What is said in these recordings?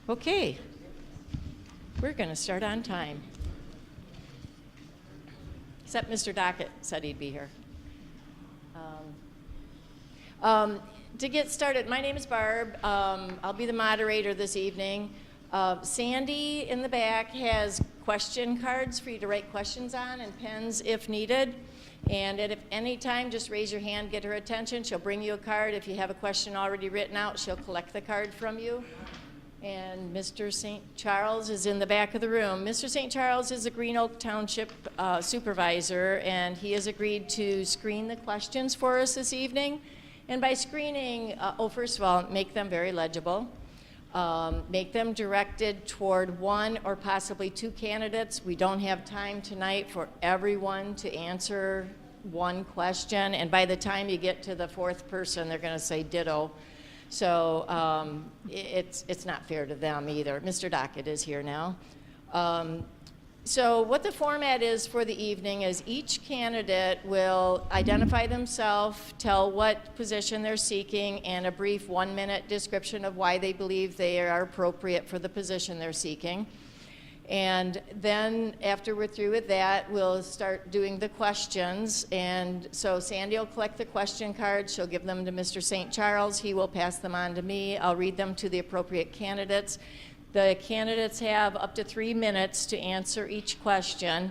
Okay, we're going to start on time. Except Mr. Dockett said he'd be here. To get started, my name is Barb. I'll be the moderator this evening. Sandy in the back has question cards for you to write questions on and pens if needed. And at any time, just raise your hand, get her attention. She'll bring you a card. If you have a question already written out, she'll collect the card from you. And Mr. St. Charles is in the back of the room. Mr. St. Charles is a Green Oak Township supervisor, and he has agreed to screen the questions for us this evening. And by screening, first of all, make them very legible. Make them directed toward one or possibly two candidates. We don't have time tonight for everyone to answer one question, and by the time you get to the fourth person, they're going to say ditto. So it's not fair to them either. Mr. Dockett is here now. So what the format is for the evening is each candidate will identify themselves, tell what position they're seeking, and a brief 1-minute description of why they believe they are appropriate for the position they're seeking. And then after we're through with that, we'll start doing the questions. And so Sandy will collect the question cards. She'll give them to Mr. St. Charles. He will pass them on to me. I'll read them to the appropriate candidates. The candidates have up to 3 minutes to answer each question.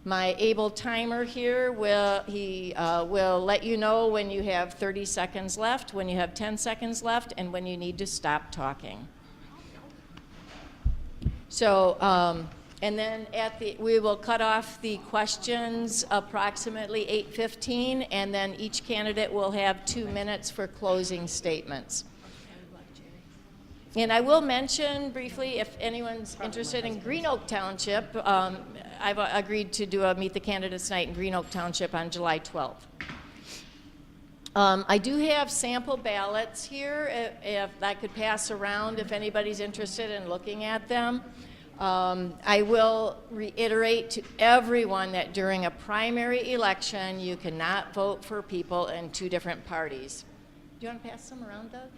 My able timer here will let you know when you have 30 seconds left, when you have 10 seconds left, and when you need to stop talking. So, and then we will cut off the questions approximately 8:15, and then each candidate will have 2 minutes for closing statements. And I will mention briefly, if anyone's interested in Green Oak Township, I've agreed to do a Meet the Candidates Night in Green Oak Township on July 12th. I do have sample ballots here, if I could pass around if anybody's interested in looking at them. I will reiterate to everyone that during a primary election, you cannot vote for people in two different parties. Do you want to pass them around, Doug?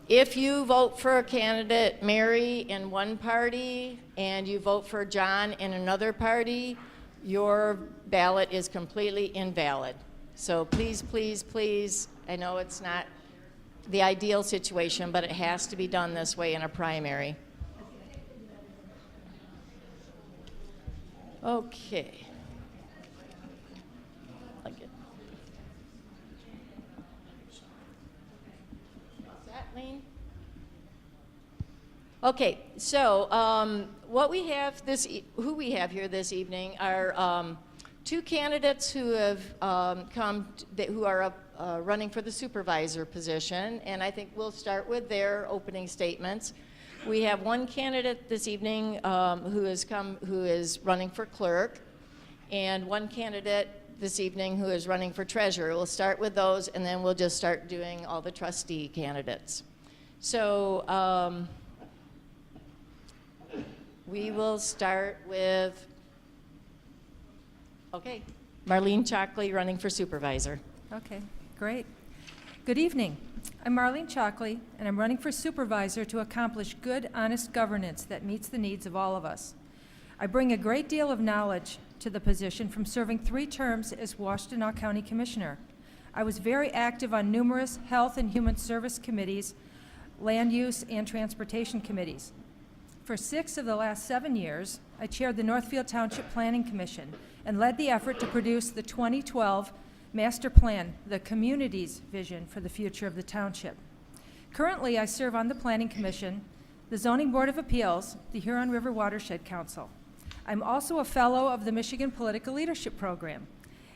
If you vote for a candidate, Mary, in one party, and you vote for John in another party, your ballot is completely invalid. So please, please, please, I know it's not the ideal situation, but it has to be done this way in a primary. Okay. Okay, so what we have who we have here this evening are two candidates who have who are running for the supervisor position, and I think we'll start with their opening statements. We have one candidate this evening who is running for clerk, and one candidate this evening who is running for treasurer. We'll start with those, and then we'll just start doing all the trustee candidates. So we will start with, Marlene Chalkley running for supervisor. Okay, great. Good evening. I'm Marlene Chalkley, and I'm running for supervisor to accomplish good, honest governance that meets the needs of all of us. I bring a great deal of knowledge to the position from serving 3 terms as Washtenaw County Commissioner. I was very active on numerous health and human service committees, land use, and transportation committees. For 6 of the last 7 years, I chaired the Northfield Township Planning Commission and led the effort to produce the 2012 Master Plan, the community's vision for the future of the township. Currently, I serve on the Planning Commission, the Zoning Board of Appeals, the Huron River Watershed Council. I'm also a fellow of the Michigan Political Leadership Program,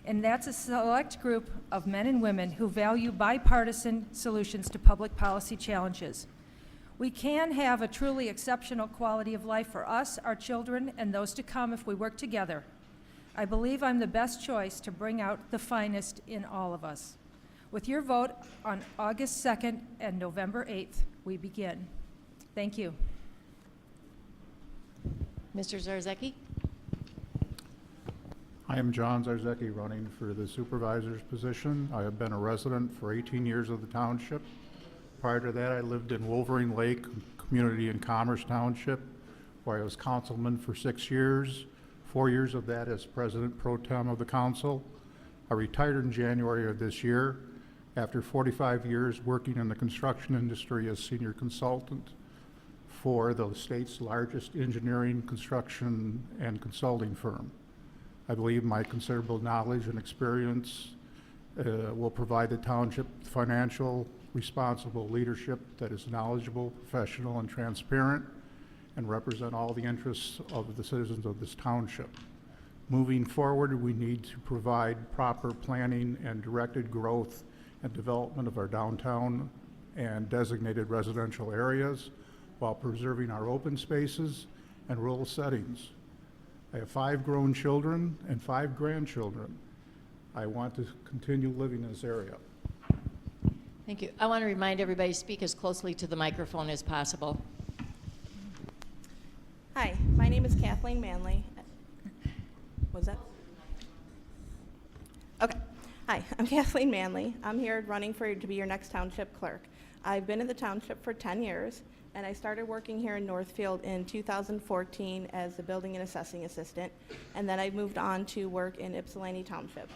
and that's a select group of men and women who value bipartisan solutions to public policy challenges. We can have a truly exceptional quality of life for us, our children, and those to come if we work together. I believe I'm the best choice to bring out the finest in all of us. With your vote on August 2nd and November 8th, we begin. Thank you. Mr. Zarzecki? I am John Zarzecki, running for the supervisor's position. I have been a resident for 18 years of the township. Prior to that, I lived in Wolverine Lake Community and Commerce Township, where I was councilman for 6 years, 4 years of that as president pro tem of the council. I retired in January of this year after 45 years working in the construction industry as senior consultant for the state's largest engineering, construction, and consulting firm. I believe my considerable knowledge and experience will provide the township financial, responsible leadership that is knowledgeable, professional, and transparent, and represent all the interests of the citizens of this township. Moving forward, we need to provide proper planning and directed growth and development of our downtown and designated residential areas while preserving our open spaces and rural settings. I have 5 grown children and 5 grandchildren. I want to continue living in this area. Thank you. I want to remind everybody to speak as closely to the microphone as possible. Hi, my name is Kathleen Manley. Was that? Okay. Hi, I'm Kathleen Manley. I'm here running to be your next township clerk. I've been in the township for 10 years, and I started working here in Northfield in 2014 as a building and assessing assistant, and then I moved on to work in Ypsilanti Township.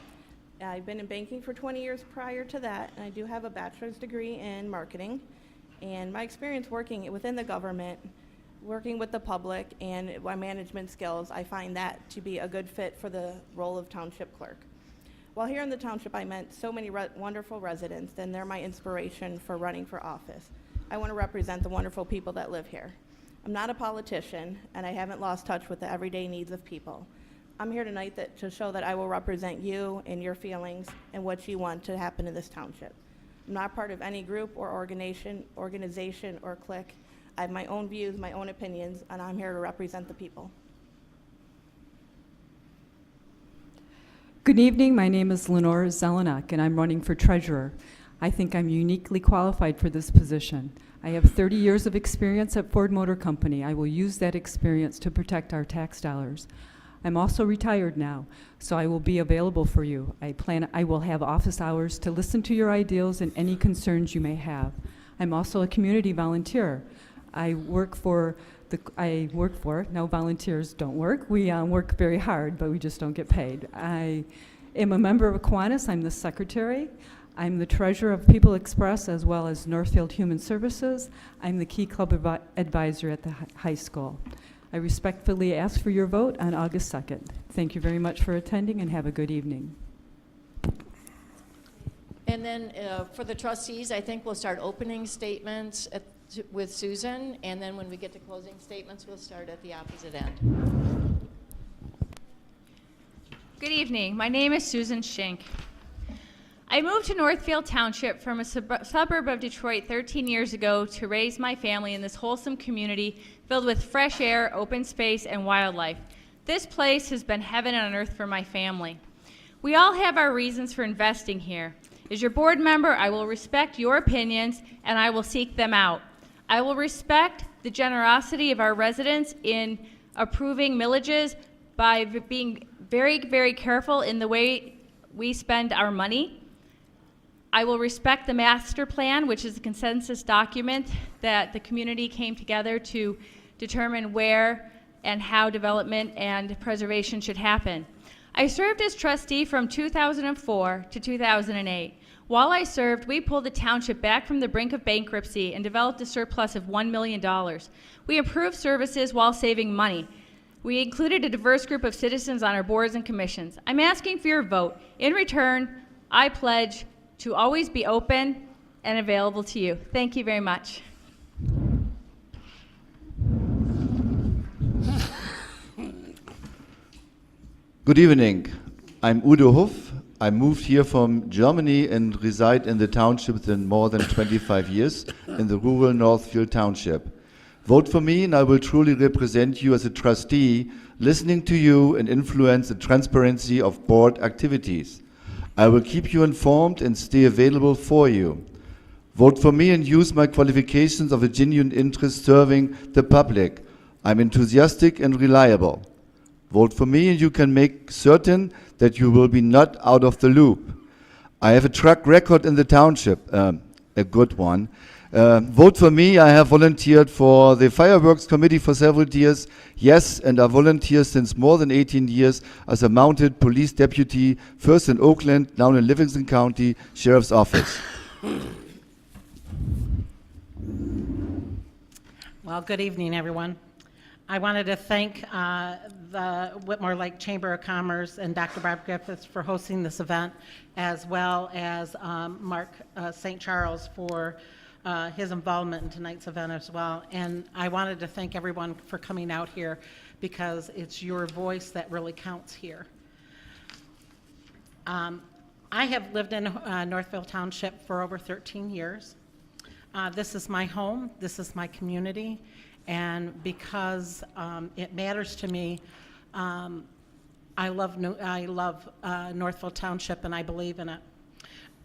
I've been in banking for 20 years prior to that, and I do have a bachelor's degree in marketing. And my experience working within the government, working with the public, and my management skills, I find that to be a good fit for the role of township clerk. While here in the township, I met so many wonderful residents, and they're my inspiration for running for office. I want to represent the wonderful people that live here. I'm not a politician, and I haven't lost touch with the everyday needs of people. I'm here tonight to show that I will represent you and your feelings and what you want to happen in this township. I'm not part of any group or organization or clique. I have my own views, my own opinions, and I'm here to represent the people. Good evening. My name is Lenore Zelenak, and I'm running for treasurer. I think I'm uniquely qualified for this position. I have 30 years of experience at Ford Motor Company. I will use that experience to protect our tax dollars. I'm also retired now, so I will be available for you. I will have office hours to listen to your ideals and any concerns you may have. I'm also a community volunteer. Now volunteers don't work. We work very hard, but we just don't get paid. I am a member of Aquinas. I'm the secretary. I'm the treasurer of People Express as well as Northfield Human Services. I'm the Key Club advisor at the high school. I respectfully ask for your vote on August 2nd. Thank you very much for attending and have a good evening. And then for the trustees, I think we'll start opening statements with Susan, and then when we get to closing statements, we'll start at the opposite end. Good evening. My name is Susan Schenk. I moved to Northfield Township from a suburb of Detroit 13 years ago to raise my family in this wholesome community filled with fresh air, open space, and wildlife. This place has been heaven on earth for my family. We all have our reasons for investing here. As your board member, I will respect your opinions and I will seek them out. I will respect the generosity of our residents in approving millages by being very, very careful in the way we spend our money. I will respect the master plan, which is a consensus document that the community came together to determine where and how development and preservation should happen. I served as trustee from 2004 to 2008. While I served, we pulled the township back from the brink of bankruptcy and developed a surplus of $1 million. We improved services while saving money. We included a diverse group of citizens on our boards and commissions. I'm asking for your vote. In return, I pledge to always be open and available to you. Thank you very much. Good evening. I'm Udo Huff. I moved here from Germany and reside in the township within more than 25 years in the rural Northfield Township. Vote for me and I will truly represent you as a trustee, listening to you and influence the transparency of board activities. I will keep you informed and stay available for you. Vote for me and use my qualifications of a genuine interest serving the public. I'm enthusiastic and reliable. Vote for me and you can make certain that you will be not out of the loop. I have a track record in the township, a good one, Vote for me. I have volunteered for the Fireworks Committee for several years. Yes, and I volunteer since more than 18 years as a mounted police deputy, first in Oakland, now in Livingston County Sheriff's Office. Well, good evening, everyone. I wanted to thank the Whitmore Lake Chamber of Commerce and Dr. Bob Griffiths for hosting this event, as well as Mark St. Charles for his involvement in tonight's event as well. And I wanted to thank everyone for coming out here because it's your voice that really counts here. I have lived in Northfield Township for over 13 years. This is my home, this is my community, and because it matters to me, I love Northfield Township and I believe in it.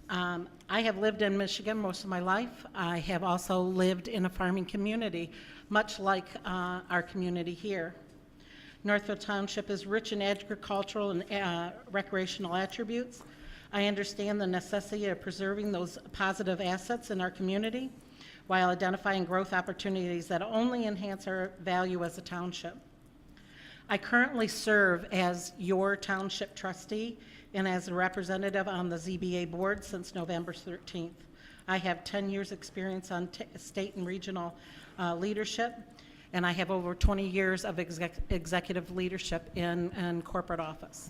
I have lived in Michigan most of my life. I have also lived in a farming community, much like our community here. Northfield Township is rich in agricultural and recreational attributes. I understand the necessity of preserving those positive assets in our community while identifying growth opportunities that only enhance our value as a township. I currently serve as your township trustee and as a representative on the ZBA board since November 13th. I have 10 years experience on state and regional leadership, and I have over 20 years of executive leadership in corporate office.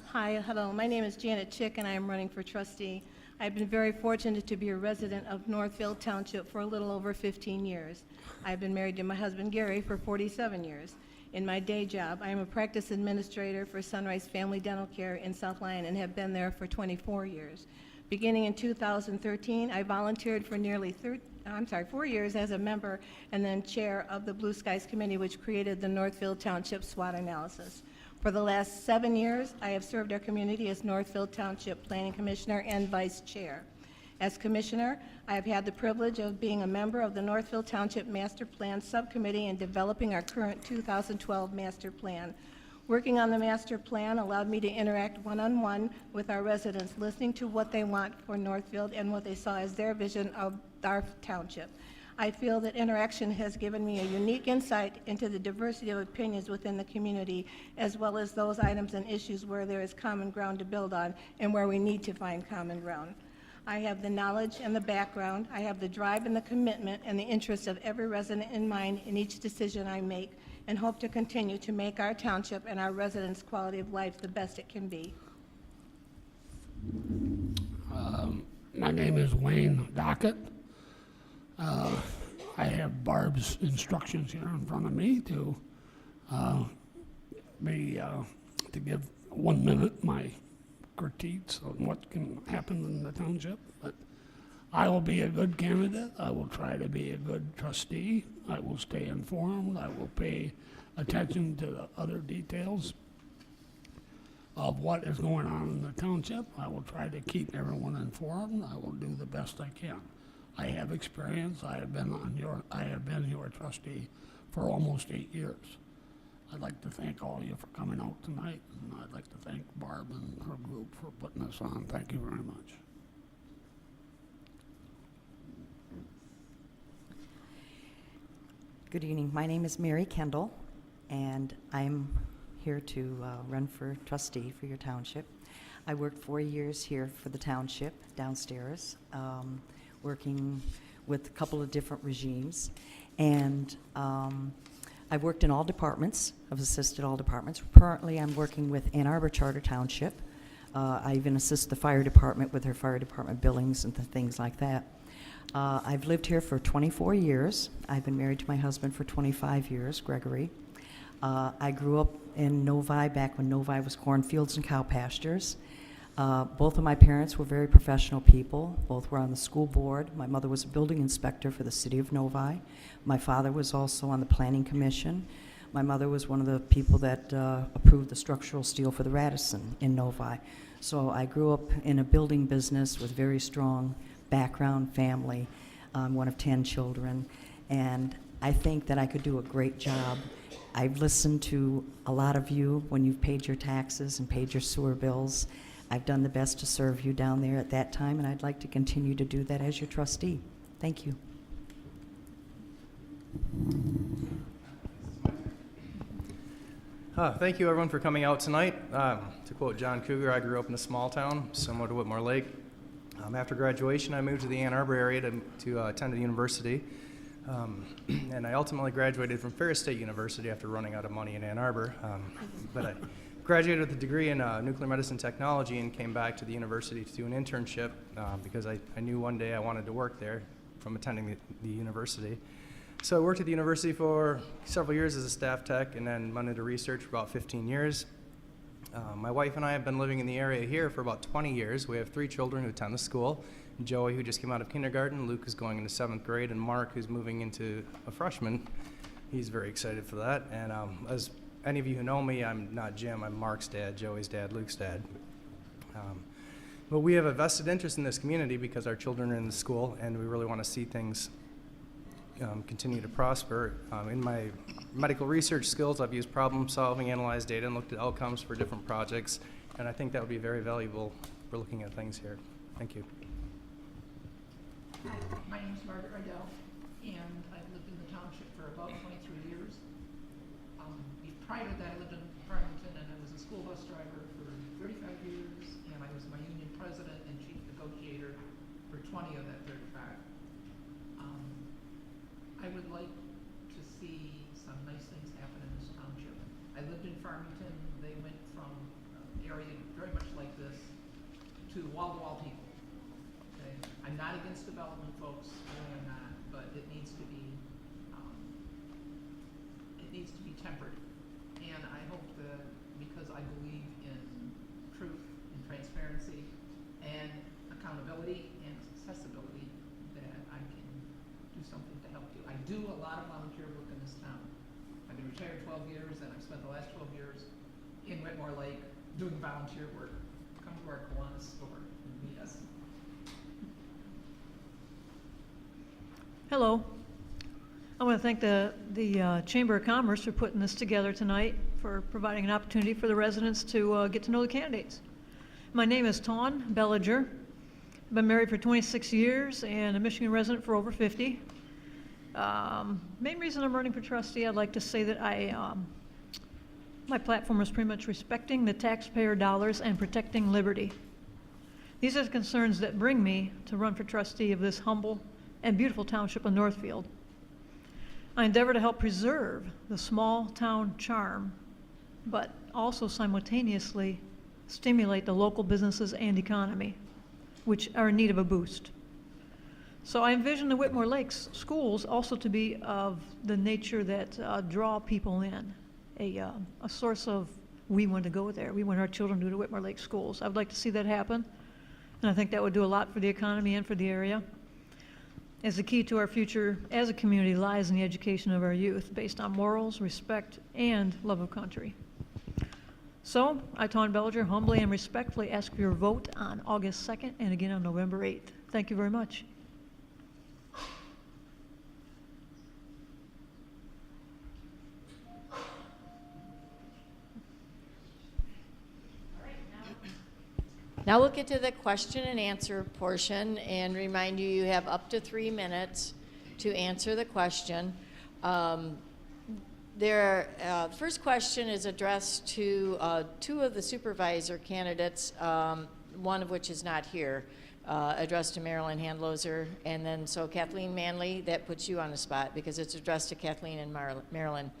Hi, hello. My name is Janet Chick, and I am running for trustee. I've been very fortunate to be a resident of Northfield Township for a little over 15 years. I've been married to my husband, Gary, for 47 years. In my day job, I am a practice administrator for Sunrise Family Dental Care in South Lyon and have been there for 24 years. Beginning in 2013, I volunteered for nearly 4 years as a member and then chair of the Blue Skies Committee, which created the Northfield Township SWOT analysis. For the last 7 years, I have served our community as Northfield Township Planning Commissioner and Vice Chair. As Commissioner, I have had the privilege of being a member of the Northfield Township Master Plan Subcommittee and developing our current 2012 Master Plan. Working on the Master Plan allowed me to interact one-on-one with our residents, listening to what they want for Northfield and what they saw as their vision of our township. I feel that interaction has given me a unique insight into the diversity of opinions within the community, as well as those items and issues where there is common ground to build on and where we need to find common ground. I have the knowledge and the background, I have the drive and the commitment and the interest of every resident in mind in each decision I make, and hope to continue to make our township and our residents' quality of life the best it can be. My name is Wayne Dockett. I have Barb's instructions here in front of me to give 1 minute my critiques on what can happen in the township. But I will be a good candidate. I will try to be a good trustee. I will stay informed. I will pay attention to the other details of what is going on in the township. I will try to keep everyone informed. I will do the best I can. I have experience. I have been your trustee for almost 8 years. I'd like to thank all of you for coming out tonight, and I'd like to thank Barb and her group for putting this on. Thank you very much. Good evening. My name is Mary Kendall, and I'm here to run for trustee for your township. I worked 4 years here for the township downstairs, working with a couple of different regimes, and I've worked in all departments. I've assisted all departments. Currently, I'm working with Ann Arbor Charter Township. I even assist the fire department with their fire department billings and things like that. I've lived here for 24 years. I've been married to my husband for 25 years, Gregory. I grew up in Novi back when Novi was cornfields and cow pastures. Both of my parents were very professional people. Both were on the school board. My mother was a building inspector for the city of Novi. My father was also on the planning commission. My mother was one of the people that approved the structural steel for the Radisson in Novi. So I grew up in a building business with very strong background, family. I'm one of 10 children, and I think that I could do a great job. I've listened to a lot of you when you've paid your taxes and paid your sewer bills. I've done the best to serve you down there at that time, and I'd like to continue to do that as your trustee. Thank you. Thank you, everyone, for coming out tonight. To quote John Cougar, I grew up in a small town similar to Whitmore Lake. After graduation, I moved to the Ann Arbor area to attend a university. And I ultimately graduated from Ferris State University after running out of money in Ann Arbor. But I graduated with a degree in nuclear medicine technology and came back to the university to do an internship because I knew one day I wanted to work there from attending the university. So I worked at the university for several years as a staff tech and then went into research for about 15 years. My wife and I have been living in the area here for about 20 years. We have 3 children who attend the school. Joey, who just came out of kindergarten, Luke is going into 7th grade, and Mark, who's moving into a freshman. He's very excited for that. And as any of you who know me, I'm not Jim, I'm Mark's dad, Joey's dad, Luke's dad. But we have a vested interest in this community because our children are in the school, and we really want to see things continue to prosper. In my medical research skills, I've used problem solving, analyzed data, and looked at outcomes for different projects, and I think that would be very valuable for looking at things here. Thank you. My name is Margaret Rydell, and I've lived in the township for about 23 years. Prior to that, I lived in Farmington, and I was a school bus driver for 35 years, and I was my union president and chief negotiator for 20 of that 35. I would like to see some nice things happen in this township. I lived in Farmington. They went from an area very much like this to wall-to-wall people. Okay? I'm not against development, folks. Really, I'm not. But it needs to be tempered. And I hope that because I believe in truth and transparency and accountability and accessibility, that I can do something to help you. I do a lot of volunteer work in this town. I've been retired 12 years, and I've spent the last 12 years in Whitmore Lake doing volunteer work. Come to our Kiwanis store and meet us. Hello. I want to thank the Chamber of Commerce for putting this together tonight, for providing an opportunity for the residents to get to know the candidates. My name is Tawn Bellinger. I've been married for 26 years and a Michigan resident for over 50. Main reason I'm running for trustee, I'd like to say that my platform is pretty much respecting the taxpayer dollars and protecting liberty. These are the concerns that bring me to run for trustee of this humble and beautiful township of Northfield. I endeavor to help preserve the small town charm, but also simultaneously stimulate the local businesses and economy, which are in need of a boost. So I envision the Whitmore Lakes schools also to be of the nature that draw people in, a source of, we want to go there. We want our children to go to Whitmore Lake schools. I would like to see that happen, and I think that would do a lot for the economy and for the area, as the key to our future as a community lies in the education of our youth based on morals, respect, and love of country. So, I, Tawn Bellinger, humbly and respectfully ask for your vote on August 2nd and again on November 8th. Thank you very much. Now we'll get to the question and answer portion and remind you, you have up to 3 minutes to answer the question. First question is addressed to 2 of the supervisor candidates, one of which is not here, addressed to Marilyn Handloser, and then so Kathleen Manley, that puts you on the spot because it's addressed to Kathleen and Marilyn.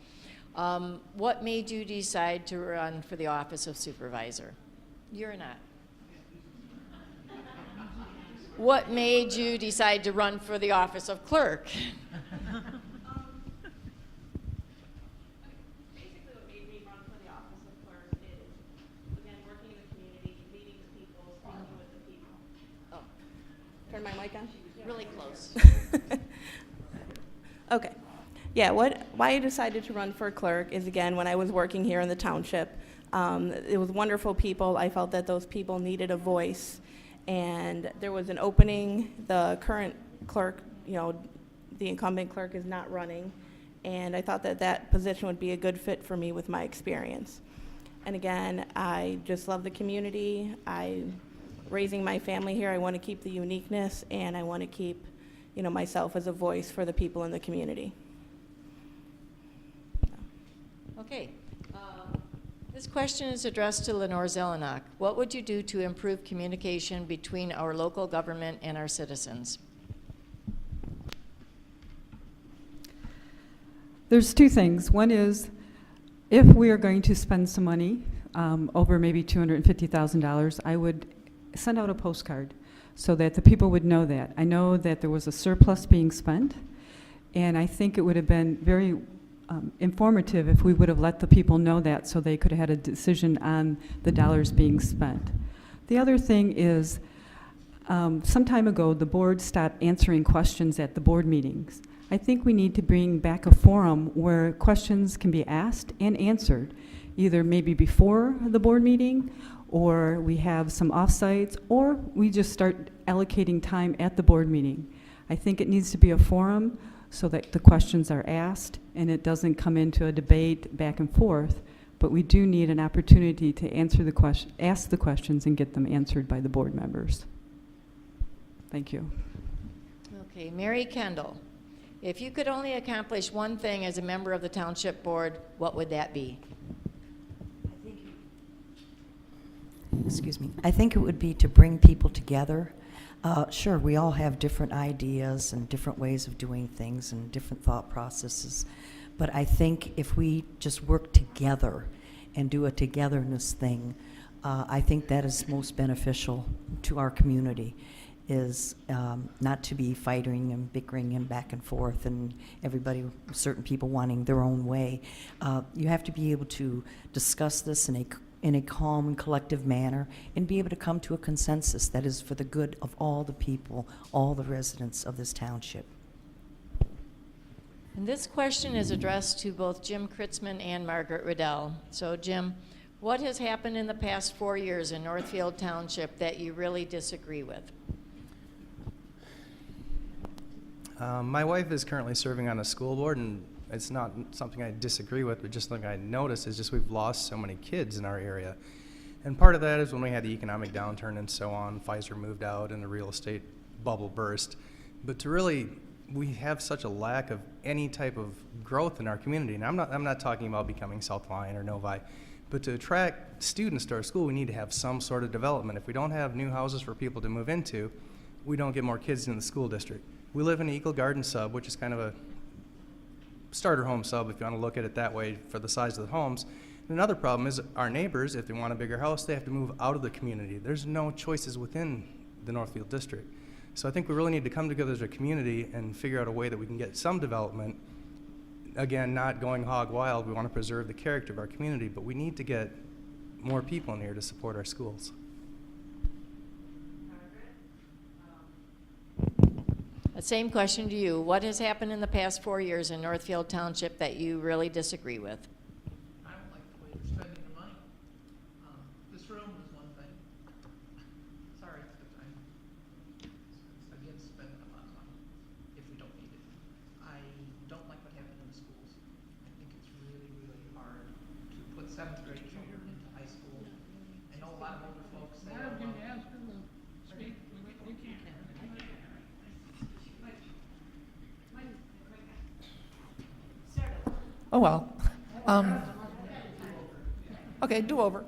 What made you decide to run for the office of supervisor? You're not. What made you decide to run for the office of clerk? Basically, what made me run for the office of clerk is, again, working in the community, meeting the people, speaking with the people. Oh, Turn my mic on? really close. Okay. Yeah, why I decided to run for clerk is, again, when I was working here in the township, it was wonderful people. I felt that those people needed a voice, and there was an opening. The current clerk, the incumbent clerk is not running, and I thought that that position would be a good fit for me with my experience. And again, I just love the community. Raising my family here, I want to keep the uniqueness, and I want to keep, myself as a voice for the people in the community. Okay. This question is addressed to Lenore Zelenak. What would you do to improve communication between our local government and our citizens? There's two things. One is, if we are going to spend some money, over maybe $250,000, I would send out a postcard so that the people would know that. I know that there was a surplus being spent, and I think it would have been very informative if we would have let the people know that so they could have had a decision on the dollars being spent. The other thing is, some time ago, the board stopped answering questions at the board meetings. I think we need to bring back a forum where questions can be asked and answered, either maybe before the board meeting, or we have some offsites, or we just start allocating time at the board meeting. I think it needs to be a forum so that the questions are asked and it doesn't come into a debate back and forth, but we do need an opportunity to answer the question, ask the questions and get them answered by the board members. Thank you. Okay, Mary Kendall. If you could only accomplish one thing as a member of the township board, what would that be? Excuse me. I think it would be to bring people together. Sure, we all have different ideas and different ways of doing things and different thought processes, but I think if we just work together and do a togetherness thing, I think that is most beneficial to our community, is not to be fighting and bickering and back and forth and certain people wanting their own way. You have to be able to discuss this in a calm and collective manner and be able to come to a consensus that is for the good of all the people, all the residents of this township. And this question is addressed to both Jim Kritzman and Margaret Riddell. So Jim, what has happened in the past 4 years in Northfield Township that you really disagree with? My wife is currently serving on a school board, and it's not something I disagree with, but just something I notice is just we've lost so many kids in our area. And part of that is when we had the economic downturn and so on, Pfizer moved out and the real estate bubble burst. But we have such a lack of any type of growth in our community. And I'm not talking about becoming South Lyon or Novi, but to attract students to our school, we need to have some sort of development. If we don't have new houses for people to move into, we don't get more kids in the school district. We live in an Eagle Garden sub, which is kind of a starter home sub, if you want to look at it that way, for the size of the homes. And another problem is our neighbors, if they want a bigger house, they have to move out of the community. There's no choices within the Northfield district. So I think we really need to come together as a community and figure out a way that we can get some development. Again, not going hog wild. We want to preserve the character of our community, but we need to get more people in here to support our schools. Same question to you. What has happened in the past 4 years in Northfield Township that you really disagree with? I don't like the way you're spending the money. This room is one thing. Sorry, I'm against spending a lot of money if we don't need it. I don't like what happened in the schools. I think it's really, really hard to put 7th grade children into high school. I know a lot of older folks say, oh, well, speak. We can't. Oh, well. Okay, do over.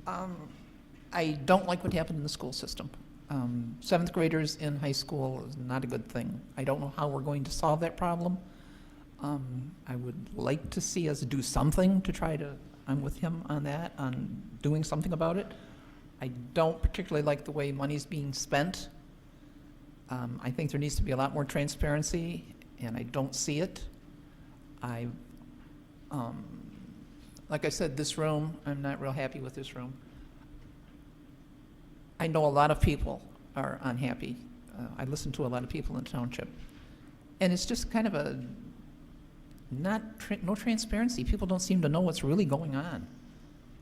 I don't like what happened in the school system. 7th graders in high school is not a good thing. I don't know how we're going to solve that problem. I would like to see us do something to try to, I'm with him on that, on doing something about it. I don't particularly like the way money's being spent. I think there needs to be a lot more transparency, and I don't see it. Like I said, this room, I'm not real happy with this room. I know a lot of people are unhappy. I listen to a lot of people in the township. And it's just kind of no transparency. People don't seem to know what's really going on.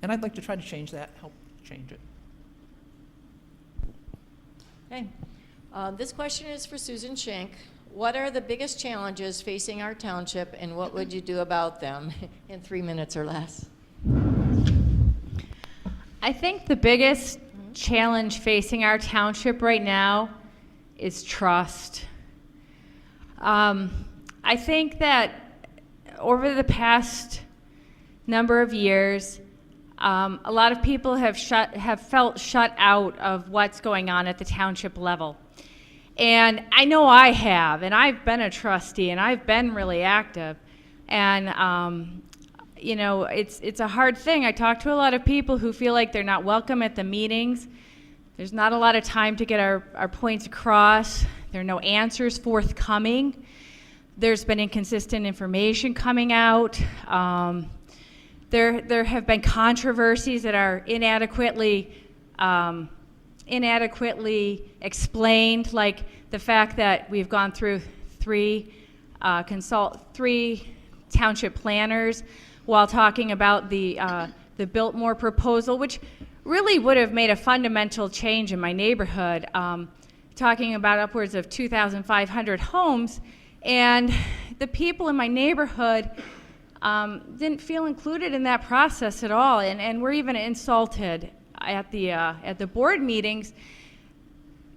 And I'd like to try to change that, help change it. Okay. This question is for Susan Schenk. What are the biggest challenges facing our township, and what would you do about them in 3 minutes or less? I think the biggest challenge facing our township right now is trust. I think that over the past number of years, a lot of people have felt shut out of what's going on at the township level. And I know I have, and I've been a trustee, and I've been really active. And, you know, it's a hard thing. I talk to a lot of people who feel like they're not welcome at the meetings. There's not a lot of time to get our points across. There are no answers forthcoming. There's been inconsistent information coming out. There have been controversies that are inadequately explained, like the fact that we've gone through three township planners while talking about the Biltmore proposal, which really would have made a fundamental change in my neighborhood, talking about upwards of 2,500 homes, and the people in my neighborhood didn't feel included in that process at all, and were even insulted at the board meetings.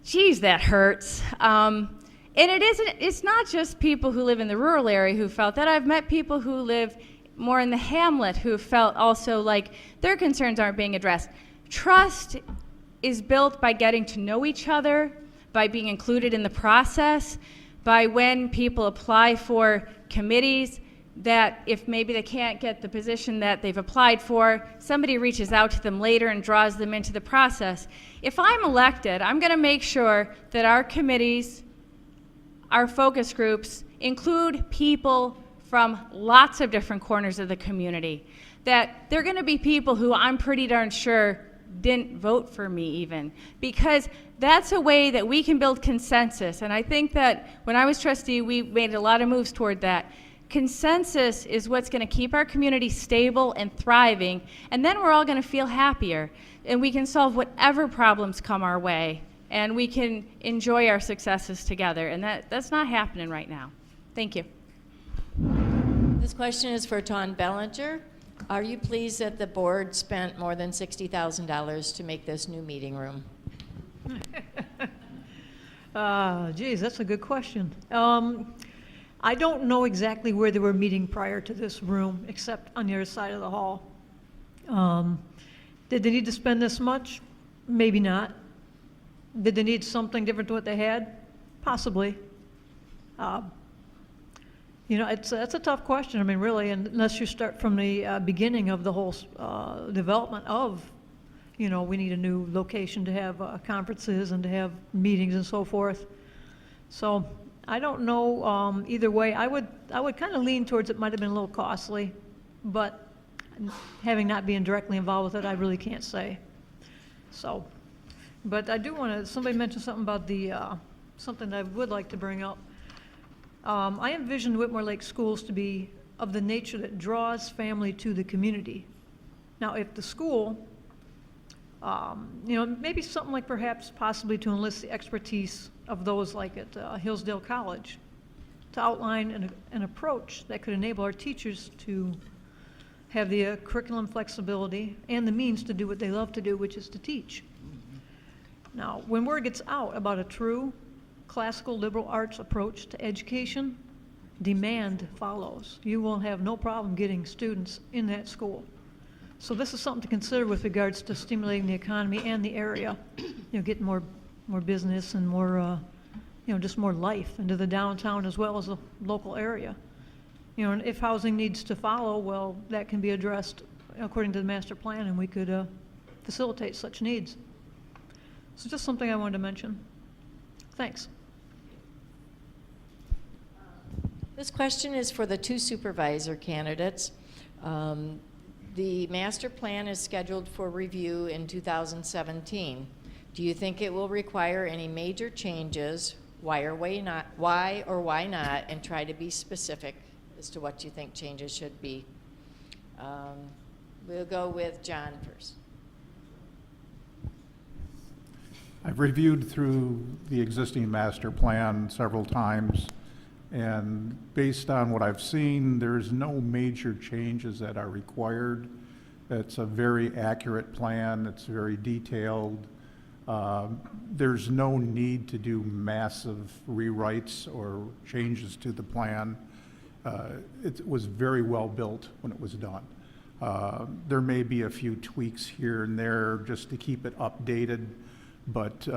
Geez, that hurts. And it's not just people who live in the rural area who felt that. I've met people who live more in the hamlet who felt also like their concerns aren't being addressed. Trust is built by getting to know each other, by being included in the process, by when people apply for committees, that if maybe they can't get the position that they've applied for, somebody reaches out to them later and draws them into the process. If I'm elected, I'm going to make sure that our committees, our focus groups, include people from lots of different corners of the community. That they're going to be people who I'm pretty darn sure didn't vote for me even, because that's a way that we can build consensus. And I think that when I was trustee, we made a lot of moves toward that. Consensus is what's going to keep our community stable and thriving, and then we're all going to feel happier, and we can solve whatever problems come our way, and we can enjoy our successes together, and that's not happening right now. Thank you. This question is for Ton Bellinger. Are you pleased that the board spent more than $60,000 to make this new meeting room? Geez, that's a good question. I don't know exactly where they were meeting prior to this room, except on the other side of the hall. Did they need to spend this much? Maybe not. Did they need something different to what they had? Possibly. You know, that's a tough question. I mean, really, unless you start from the beginning of the whole development of, you know, we need a new location to have conferences and to have meetings and so forth. So I don't know either way. I would kind of lean towards it might have been a little costly, but having not been directly involved with it, I really can't say. So, but I do want to, somebody mentioned something about the, something that I would like to bring up. I envision Whitmore Lake Schools to be of the nature that draws family to the community. Now, if the school, you know, maybe something like perhaps possibly to enlist the expertise of those like at Hillsdale College to outline an approach that could enable our teachers to have the curriculum flexibility and the means to do what they love to do, which is to teach. Now, when word gets out about a true classical liberal arts approach to education, demand follows. You will have no problem getting students in that school. So this is something to consider with regards to stimulating the economy and the area. You know, getting more business and more, you know, just more life into the downtown as well as the local area. You know, and if housing needs to follow, well, that can be addressed according to the master plan, and we could facilitate such needs. So just something I wanted to mention. Thanks. This question is for the two supervisor candidates. The master plan is scheduled for review in 2017. Do you think it will require any major changes? Why or why not? And try to be specific as to what you think changes should be. We'll go with John first. I've reviewed through the existing master plan several times, and based on what I've seen, there's no major changes that are required It's a very accurate plan. It's very detailed. There's no need to do massive rewrites or changes to the plan. It was very well built when it was done. There may be a few tweaks here and there just to keep it updated, but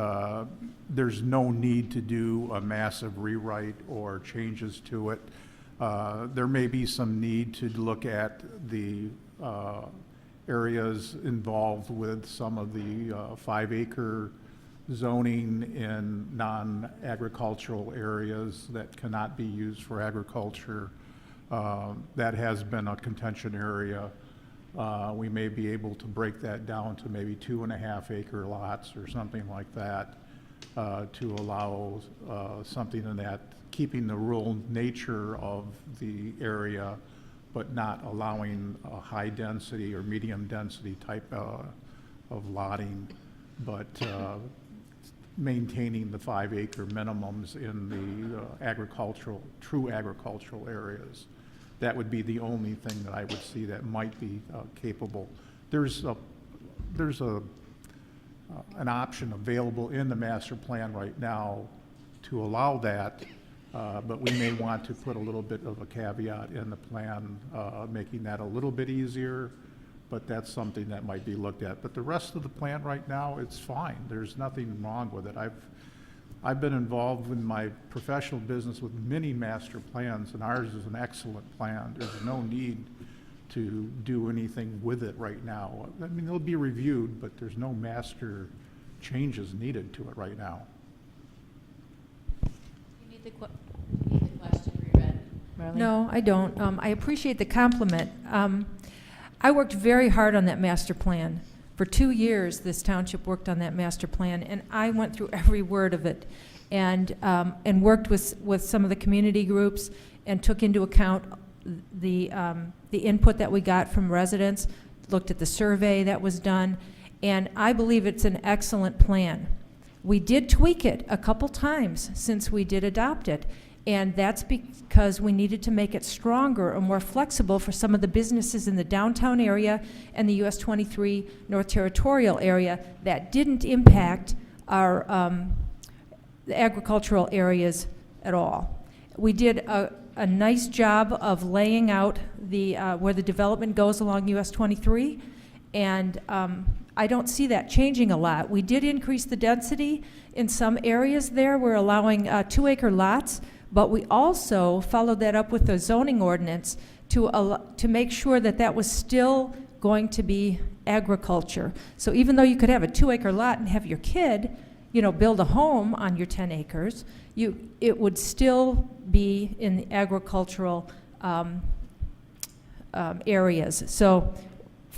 there's no need to do a massive rewrite or changes to it. There may be some need to look at the areas involved with some of the 5-acre zoning in non-agricultural areas that cannot be used for agriculture. That has been a contention area. We may be able to break that down to maybe 2.5-acre lots or something like that to allow something in that, keeping the rural nature of the area, but not allowing a high density or medium density type of lotting, but maintaining the 5-acre minimums in the true agricultural areas. That would be the only thing that I would see that might be capable. There's an option available in the master plan right now to allow that, but we may want to put a little bit of a caveat in the plan, making that a little bit easier, but that's something that might be looked at. But the rest of the plan right now, it's fine. There's nothing wrong with it. I've been involved in my professional business with many master plans, and ours is an excellent plan. There's no need to do anything with it right now. I mean, it'll be reviewed, but there's no master changes needed to it right now. You need the question reread, Marlene? No, I don't. I appreciate the compliment. I worked very hard on that master plan. For 2 years, this township worked on that master plan, and I went through every word of it and worked with some of the community groups and took into account the input that we got from residents, looked at the survey that was done, and I believe it's an excellent plan. We did tweak it a couple times since we did adopt it, and that's because we needed to make it stronger or more flexible for some of the businesses in the downtown area and the US 23 North Territorial area that didn't impact our the agricultural areas at all. We did a nice job of laying out the where the development goes along US 23, and I don't see that changing a lot. We did increase the density in some areas there. We're allowing 2-acre lots, but we also followed that up with the zoning ordinance to make sure that that was still going to be agriculture. So even though you could have a 2-acre lot and have your kid, build a home on your 10 acres, it would still be in the agricultural areas. So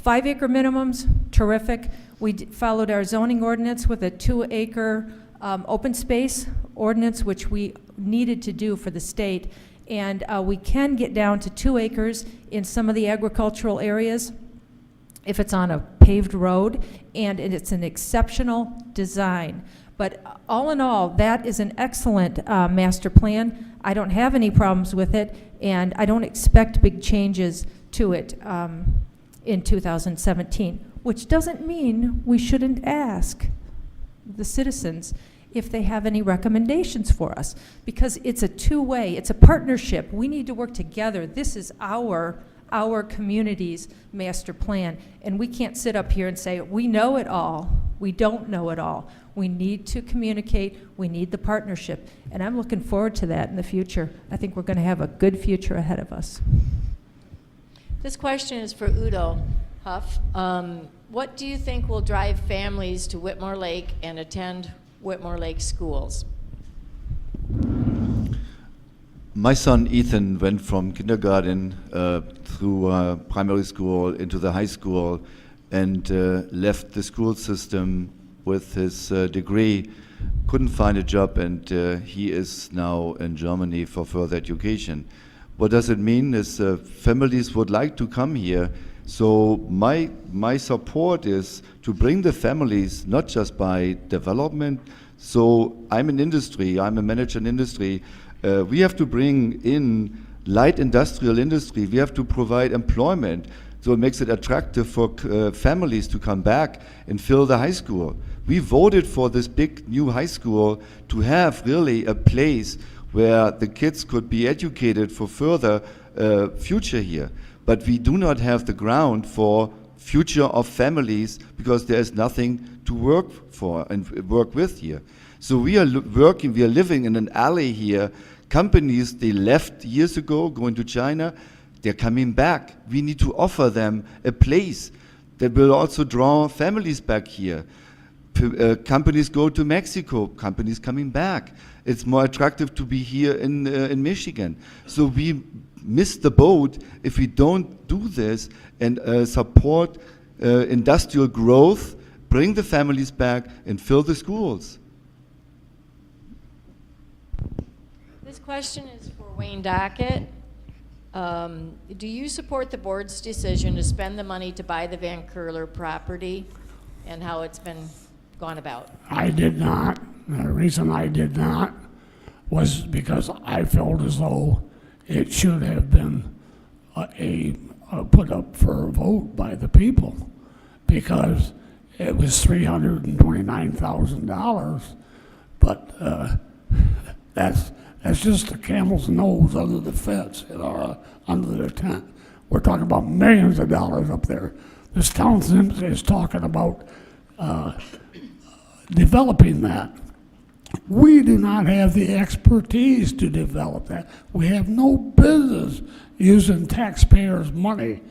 5-acre minimums, terrific. We followed our zoning ordinance with a 2-acre open space ordinance, which we needed to do for the state. And we can get down to 2 acres in some of the agricultural areas if it's on a paved road, and it's an exceptional design. But all in all, that is an excellent master plan. I don't have any problems with it, and I don't expect big changes to it in 2017, which doesn't mean we shouldn't ask the citizens if they have any recommendations for us, because it's a two-way, it's a partnership. We need to work together. This is our community's master plan, and we can't sit up here and say, we know it all. We don't know it all. We need to communicate. We need the partnership, and I'm looking forward to that in the future. I think we're going to have a good future ahead of us. This question is for Udo Huff. What do you think will drive families to Whitmore Lake and attend Whitmore Lake schools? My son Ethan went from kindergarten through primary school into the high school and left the school system with his degree, couldn't find a job, and he is now in Germany for further education. What does it mean is families would like to come here. So my support is to bring the families, not just by development. So I'm in industry, I'm a manager in industry. We have to bring in light industrial industry. We have to provide employment, So it makes it attractive for families to come back and fill the high school. We voted for this big new high school to have really a place where the kids could be educated for further future here. But we do not have the ground for future of families because there is nothing to work for and work with here. So we are we are living in an alley here. Companies, they left years ago, going to China, they're coming back. We need to offer them a place that will also draw families back here. Companies go to Mexico, companies coming back. It's more attractive to be here in Michigan. So we miss the boat if we don't do this and support industrial growth, bring the families back, and fill the schools. This question is for Wayne Dockett. Do you support the board's decision to spend the money to buy the Van Curler property and how it's been gone about? I did not. The reason I did not was because I felt as though it should have been put up for a vote by the people, because it was $329,000, but that's just the camel's nose under the fence, under the tent. We're talking about millions of dollars up there. This town is talking about developing that. We do not have the expertise to develop that. We have no business using taxpayers' money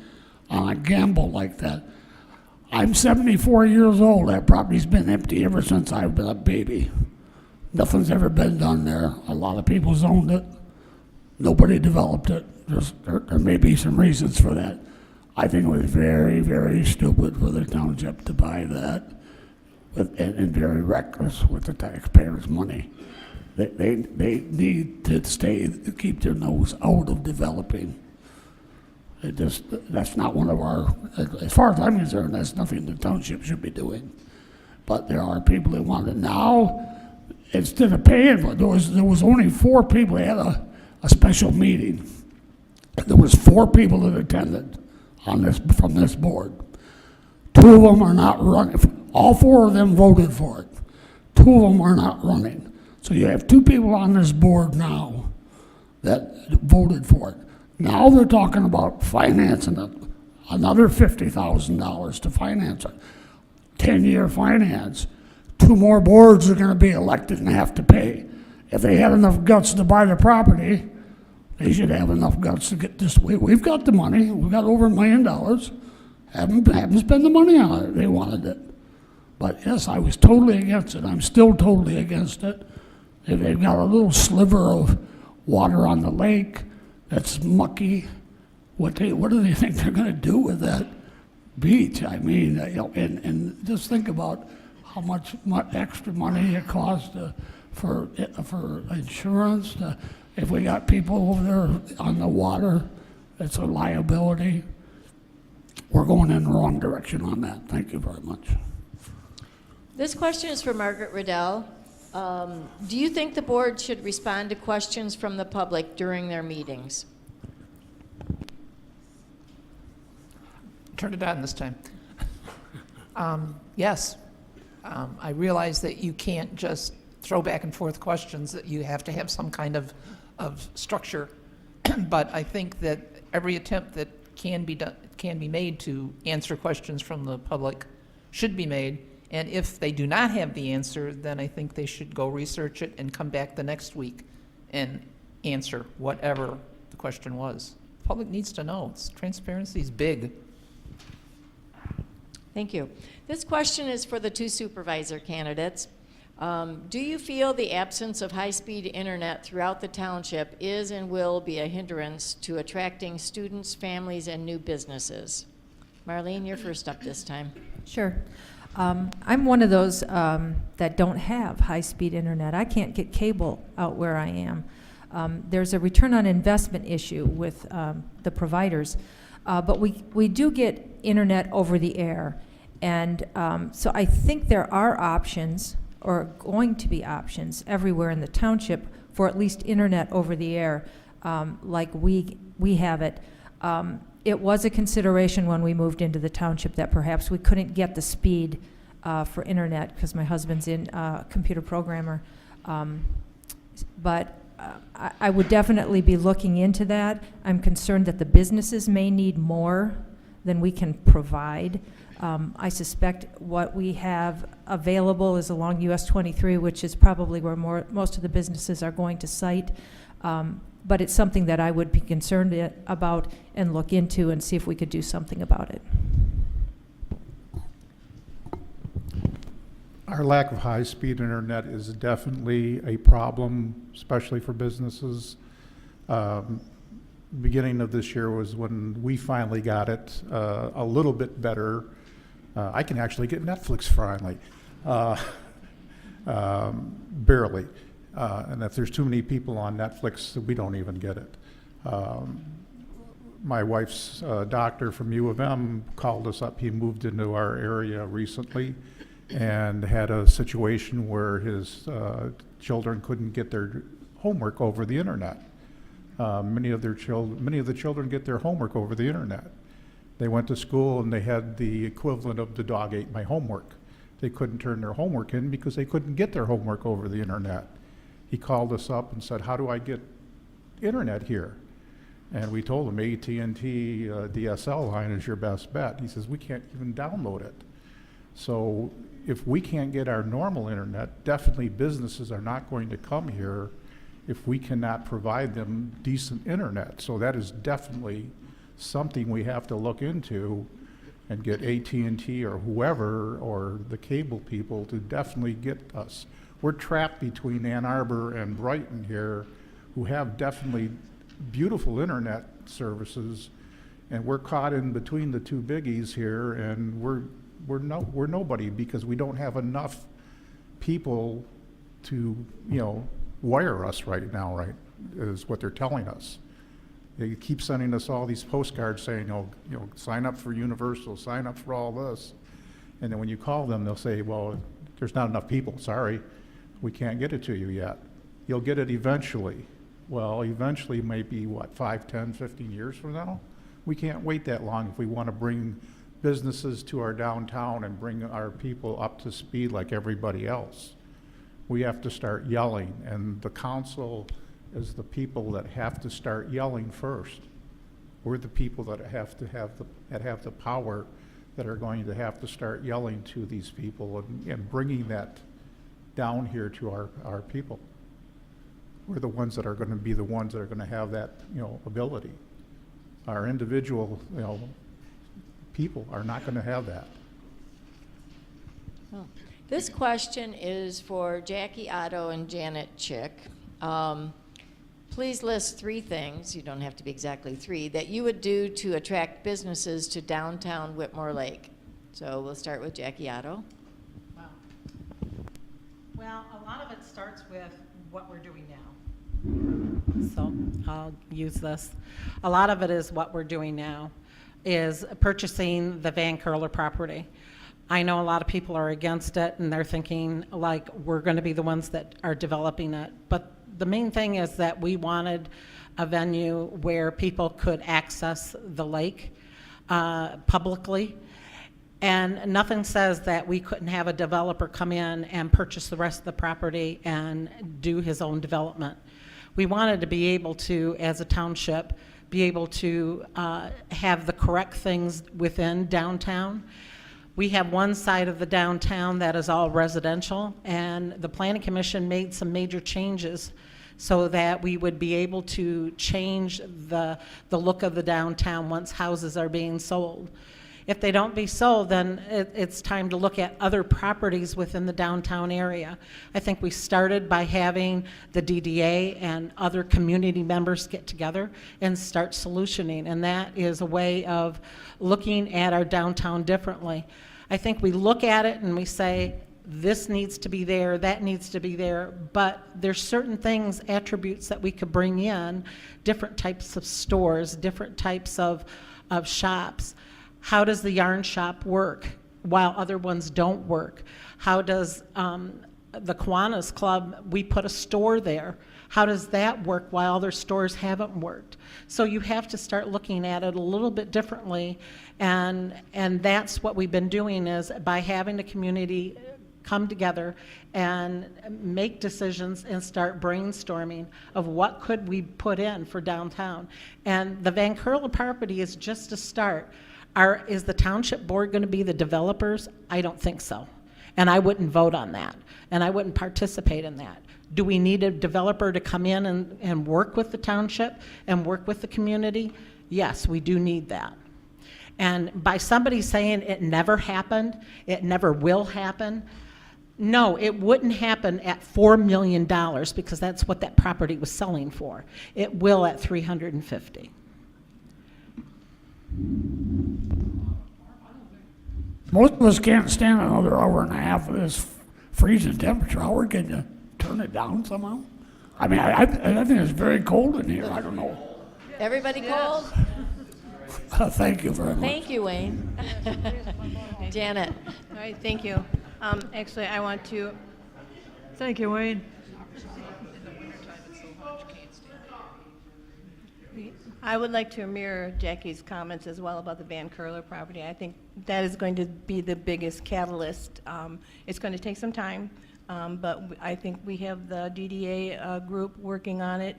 on a gamble like that. I'm 74 years old. That property's been empty ever since I've been a baby. Nothing's ever been done there. A lot of people's owned it. Nobody developed it. There may be some reasons for that. I think it was very, very stupid for the township to buy that. And very reckless with the taxpayers' money. They need to keep their nose out of developing. That's not one of our, as far as I'm concerned, that's nothing the township should be doing. But there are people that want it now. Instead of paying for it, there was only 4 people. They had a special meeting. There was 4 people that attended from this board. 2 of them are not running. All 4 of them voted for it. 2 of them are not running. So you have 2 people on this board now that voted for it. Now they're talking about financing it, another $50,000 to finance it. 10-year finance. 2 more boards are going to be elected and have to pay. If they had enough guts to buy the property, they should have enough guts to get this. We've got the money. We've got over $1 million. Haven't spent the money on it. They wanted it. But yes, I was totally against it. I'm still totally against it. If they've got a little sliver of water on the lake that's mucky, what do they think they're going to do with that beach? I mean, and just think about how much extra money it costs for insurance. If we got people over there on the water, it's a liability. We're going in the wrong direction on that. Thank you very much. This question is for Margaret Riddell. Do you think the board should respond to questions from the public during their meetings? Turn it on this time. Yes. I realize that you can't just throw back and forth questions, that you have to have some kind of structure. But I think that every attempt that can be made to answer questions from the public should be made. And if they do not have the answer, then I think they should go research it and come back the next week and answer whatever the question was. The public needs to know. Transparency is big. Thank you. This question is for the 2 supervisor candidates. Do you feel the absence of high-speed internet throughout the township is and will be a hindrance to attracting students, families, and new businesses? Marlene, you're first up this time. Sure. I'm one of those that don't have high-speed internet. I can't get cable out where I am. There's a return on investment issue with the providers, but we do get internet over the air. And so I think there are options, or going to be options, everywhere in the township for at least internet over the air, like we have it. it was a consideration when we moved into the township that perhaps we couldn't get the speed for internet because my husband's in computer programmer. But I would definitely be looking into that. I'm concerned that the businesses may need more than we can provide. I suspect what we have available is along US 23, which is probably where most of the businesses are going to site. But it's something that I would be concerned about and look into and see if we could do something about it. Our lack of high-speed internet is definitely a problem, especially for businesses. Beginning of this year was when we finally got it a little bit better. I can actually get Netflix finally, barely. And if there's too many people on Netflix, we don't even get it. My wife's doctor from U of M called us up. He moved into our area recently and had a situation where his children couldn't get their homework over the internet. Many of the children get their homework over the internet. They went to school and they had the equivalent of the dog ate my homework. They couldn't turn their homework in because they couldn't get their homework over the internet. He called us up and said, how do I get internet here? And we told him AT&T DSL line is your best bet. He says, we can't even download it. So if we can't get our normal internet, definitely businesses are not going to come here if we cannot provide them decent internet. So that is definitely something we have to look into and get AT&T or whoever or the cable people to definitely get us. We're trapped between Ann Arbor and Brighton here, who have definitely beautiful internet services, and we're caught in between the two biggies here, and we're nobody because we don't have enough people to, wire us right now, right, is what they're telling us. They keep sending us all these postcards saying, sign up for Universal, sign up for all this. And then when you call them, they'll say, well, there's not enough people, sorry, we can't get it to you yet. You'll get it eventually. Well, eventually might be, 5, 10, 15 years from now? We can't wait that long if we want to bring businesses to our downtown and bring our people up to speed like everybody else. We have to start yelling, and the council is the people that have to start yelling first. We're the people that have the power that are going to have to start yelling to these people and bringing that down here to our people. We're the ones that are going to be the ones that are going to have that ability. Our individual people are not going to have that. This question is for Jackie Otto and Janet Chick. Please list 3 things, you don't have to be exactly 3, that you would do to attract businesses to downtown Whitmore Lake. So we'll start with Jackie Otto. Wow. Well, a lot of it starts with what we're doing now. So I'll use this. A lot of it is what we're doing now, is purchasing the Van Curler property. I know a lot of people are against it and they're thinking like we're going to be the ones that are developing it. But the main thing is that we wanted a venue where people could access the lake publicly. And nothing says that we couldn't have a developer come in and purchase the rest of the property and do his own development. We wanted to be able to, as a township, be able to have the correct things within downtown. We have one side of the downtown that is all residential, and the Planning Commission made some major changes so that we would be able to change the look of the downtown once houses are being sold. If they don't be sold, then it's time to look at other properties within the downtown area. I think we started by having the DDA and other community members get together and start solutioning, and that is a way of looking at our downtown differently. I think we look at it and we say, this needs to be there, that needs to be there, but there's certain things, attributes that we could bring in, different types of stores, different types of shops. How does the yarn shop work while other ones don't work? How does the Kiwanis Club, we put a store there. How does that work while other stores haven't worked? So you have to start looking at it a little bit differently, and that's what we've been doing, is by having the community come together and make decisions and start brainstorming of what could we put in for downtown. And the Van Curler property is just a start. Is the township board going to be the developers? I don't think so. And I wouldn't vote on that. And I wouldn't participate in that. Do we need a developer to come in and work with the township and work with the community? Yes, we do need that. And by somebody saying it never happened, it never will happen, no, it wouldn't happen at $4 million, because that's what that property was selling for. It will at $350. Most of us can't stand another hour and a half of this freezing temperature. How are we going to turn it down somehow? I mean, I think it's very cold in here. I don't know. Everybody cold? Thank you very much. Thank you, Wayne. Janet. All right, thank you. Actually, I want to, Thank you, Wayne. I would like to mirror Jackie's comments as well about the Van Curler property. I think that is going to be the biggest catalyst. It's going to take some time, but I think we have the DDA group working on it,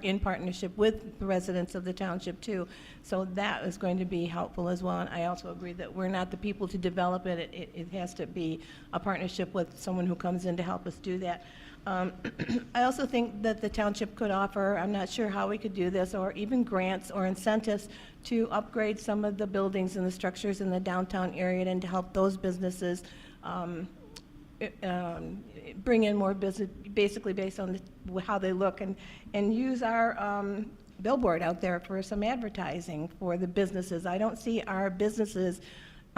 in partnership with the residents of the township too. So that is going to be helpful as well. And I also agree that we're not the people to develop it. It has to be a partnership with someone who comes in to help us do that. I also think that the township could offer, I'm not sure how we could do this, or even grants or incentives to upgrade some of the buildings and the structures in the downtown area, and to help those businesses bring in more business, basically based on how they look, and use our billboard out there for some advertising for the businesses. I don't see our businesses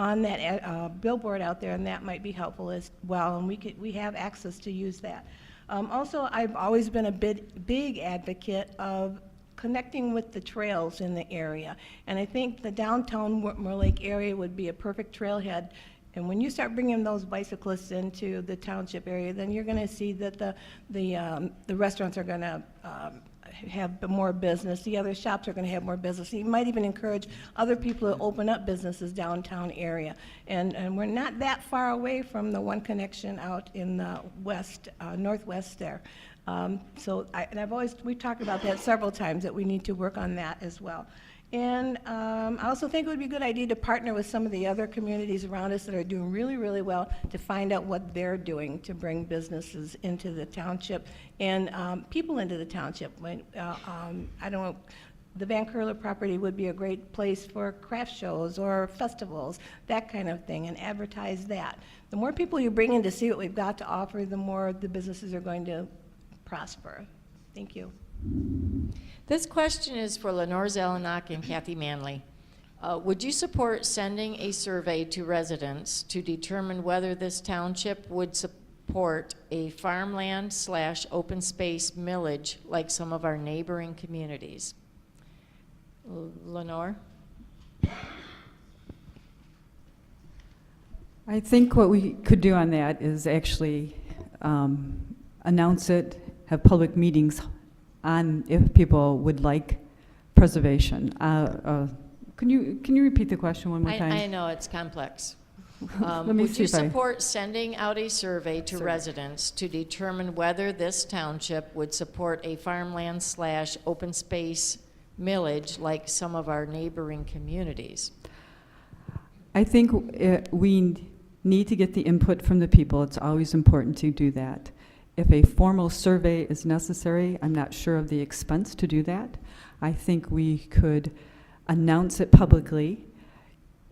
on that billboard out there, and that might be helpful as well, and we have access to use that. Also, I've always been a big advocate of connecting with the trails in the area, and I think the downtown Whitmore Lake area would be a perfect trailhead. And when you start bringing those bicyclists into the township area, then you're going to see that the restaurants are going to have more business. The other shops are going to have more business. You might even encourage other people to open up businesses downtown area. And we're not that far away from the One Connection out in the west, northwest there. We've talked about that several times, that we need to work on that as well. And I also think it would be a good idea to partner with some of the other communities around us that are doing really, really well, to find out what they're doing to bring businesses into the township and people into the township. I don't know, the Van Curler property would be a great place for craft shows or festivals, that kind of thing, and advertise that. The more people you bring in to see what we've got to offer, the more the businesses are going to prosper. Thank you. This question is for Lenore Zelenak and Kathy Manley. Would you support sending a survey to residents to determine whether this township would support a farmland/open space millage like some of our neighboring communities? Lenore? I think what we could do on that is actually announce it, have public meetings on if people would like preservation. Can you repeat the question one more time? I know, it's complex. Let me Would see you if I- support sending out a survey to residents to determine whether this township would support a farmland/open space millage like some of our neighboring communities? I think we need to get the input from the people. It's always important to do that. If a formal survey is necessary, I'm not sure of the expense to do that. I think we could announce it publicly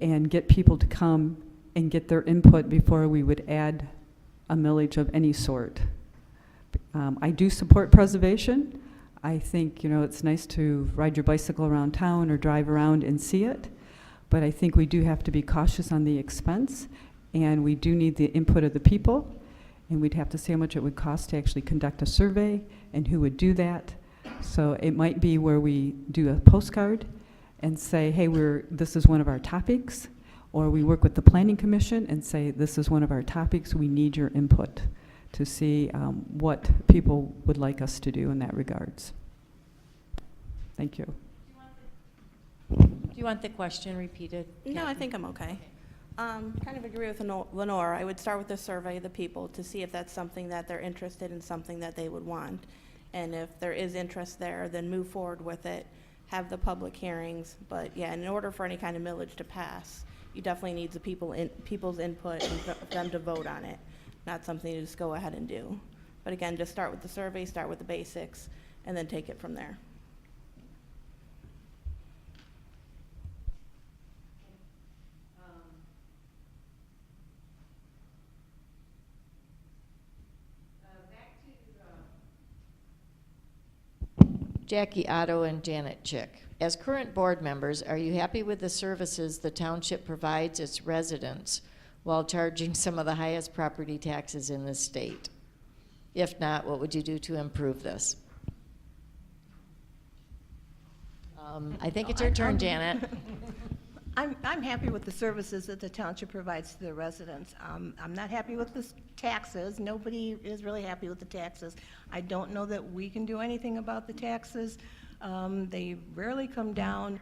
and get people to come and get their input before we would add a millage of any sort. I do support preservation. I think, it's nice to ride your bicycle around town or drive around and see it, but I think we do have to be cautious on the expense, and we do need the input of the people. And we'd have to see how much it would cost to actually conduct a survey and who would do that. So it might be where we do a postcard and say, hey, this is one of our topics, or we work with the Planning Commission and say, this is one of our topics, we need your input to see what people would like us to do in that regards. Thank you. Do you want the question repeated? No, I think I'm okay. Kind of agree with Lenore. I woof start with a survey of the people to see if that's something that they're interested in, something that they would want. And if there is interest there, then move forward with it, have the public hearings. But yeah, in order for any kind of millage to pass, you definitely need the people's input and for them to vote on it, not something to just go ahead and do. But again, just start with the survey, start with the basics, and then take it from there. Jackie Otto and Janet Chick. As current board members, are you happy with the services the township provides its residents while charging some of the highest property taxes in the state? If not, what would you do to improve this? I think it's your turn, Janet. I'm happy with the services that the township provides to the residents. I'm not happy with the taxes. Nobody is really happy with the taxes. I don't know that we can do anything about the taxes. They rarely come down.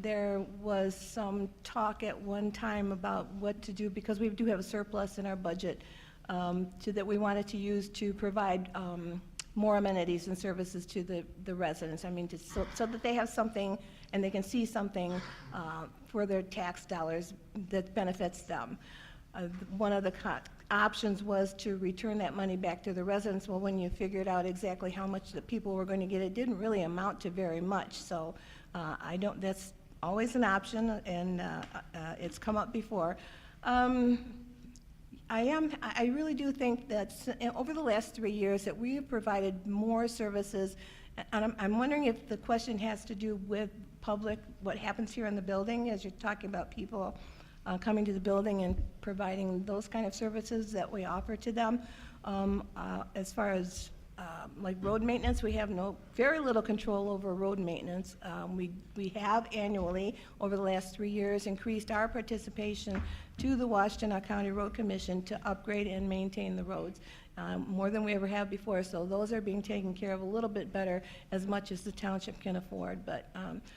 There was some talk at one time about what to do, because we do have a surplus in our budget that we wanted to use to provide more amenities and services to the residents. I mean, so that they have something and they can see something for their tax dollars that benefits them. One of the options was to return that money back to the residents. Well, when you figured out exactly how much the people were going to get, it didn't really amount to very much. So that's always an option, and it's come up before. I really do think that over the last 3 years that we have provided more services, and I'm wondering if the question has to do with public, what happens here in the building, as you're talking about people coming to the building and providing those kind of services that we offer to them. As far as like road maintenance, we have very little control over road maintenance. We have annually, over the last 3 years, increased our participation to the Washtenaw County Road Commission to upgrade and maintain the roads, more than we ever have before. So those are being taken care of a little bit better, as much as the township can afford. But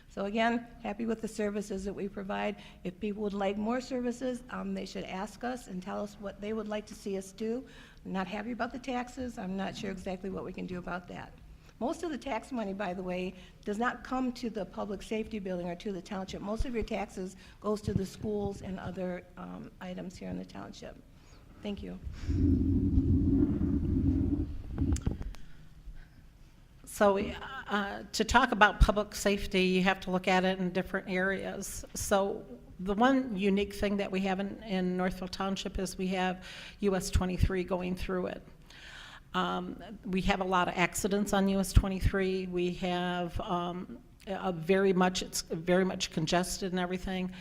so again, happy with the services that we provide. If people would like more services, they should ask us and tell us what they would like to see us do. I'm not happy about the taxes. I'm not sure exactly what we can do about that. Most of the tax money, by the way, does not come to the public safety building or to the township. Most of your taxes goes to the schools and other items here in the township. Thank you. So to talk about public safety, you have to look at it in different areas. So the one unique thing that we have in Northfield Township is we have US 23 going through it. We have a lot of accidents on US 23. We have it's very much congested and everything.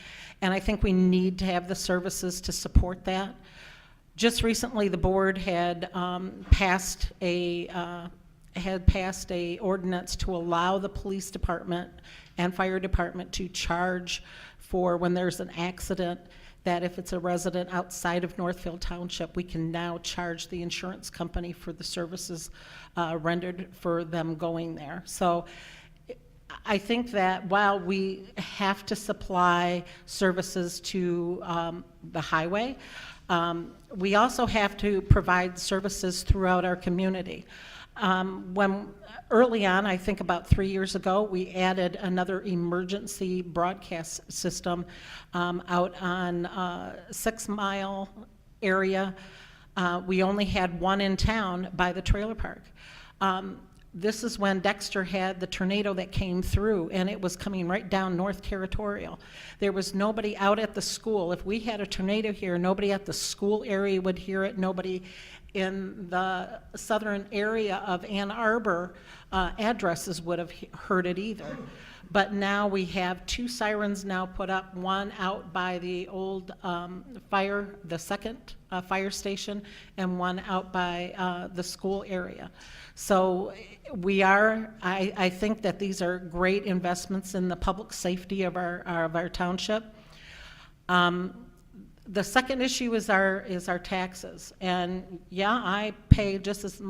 And I think we need to have the services to support that. Just recently, the board had passed a ordinance to allow the police department and fire department to charge for when there's an accident, that if it's a resident outside of Northfield Township, we can now charge the insurance company for the services rendered for them going there. So I think that while we have to supply services to the highway, we also have to provide services throughout our community. When early on, I think about 3 years ago, we added another emergency broadcast system out on 6 Mile area. We only had one in town by the trailer park. This is when Dexter had the tornado that came through, and it was coming right down North Territorial. There was nobody out at the school. If we had a tornado here, nobody at the school area would hear it. Nobody in the southern area of Ann Arbor addresses would have heard it either. But now we have 2 sirens now put up, one out by the old the second fire station, and one out by the school area. So I think that these are great investments in the public safety of our township. The second issue is our taxes. And yeah, I pay just as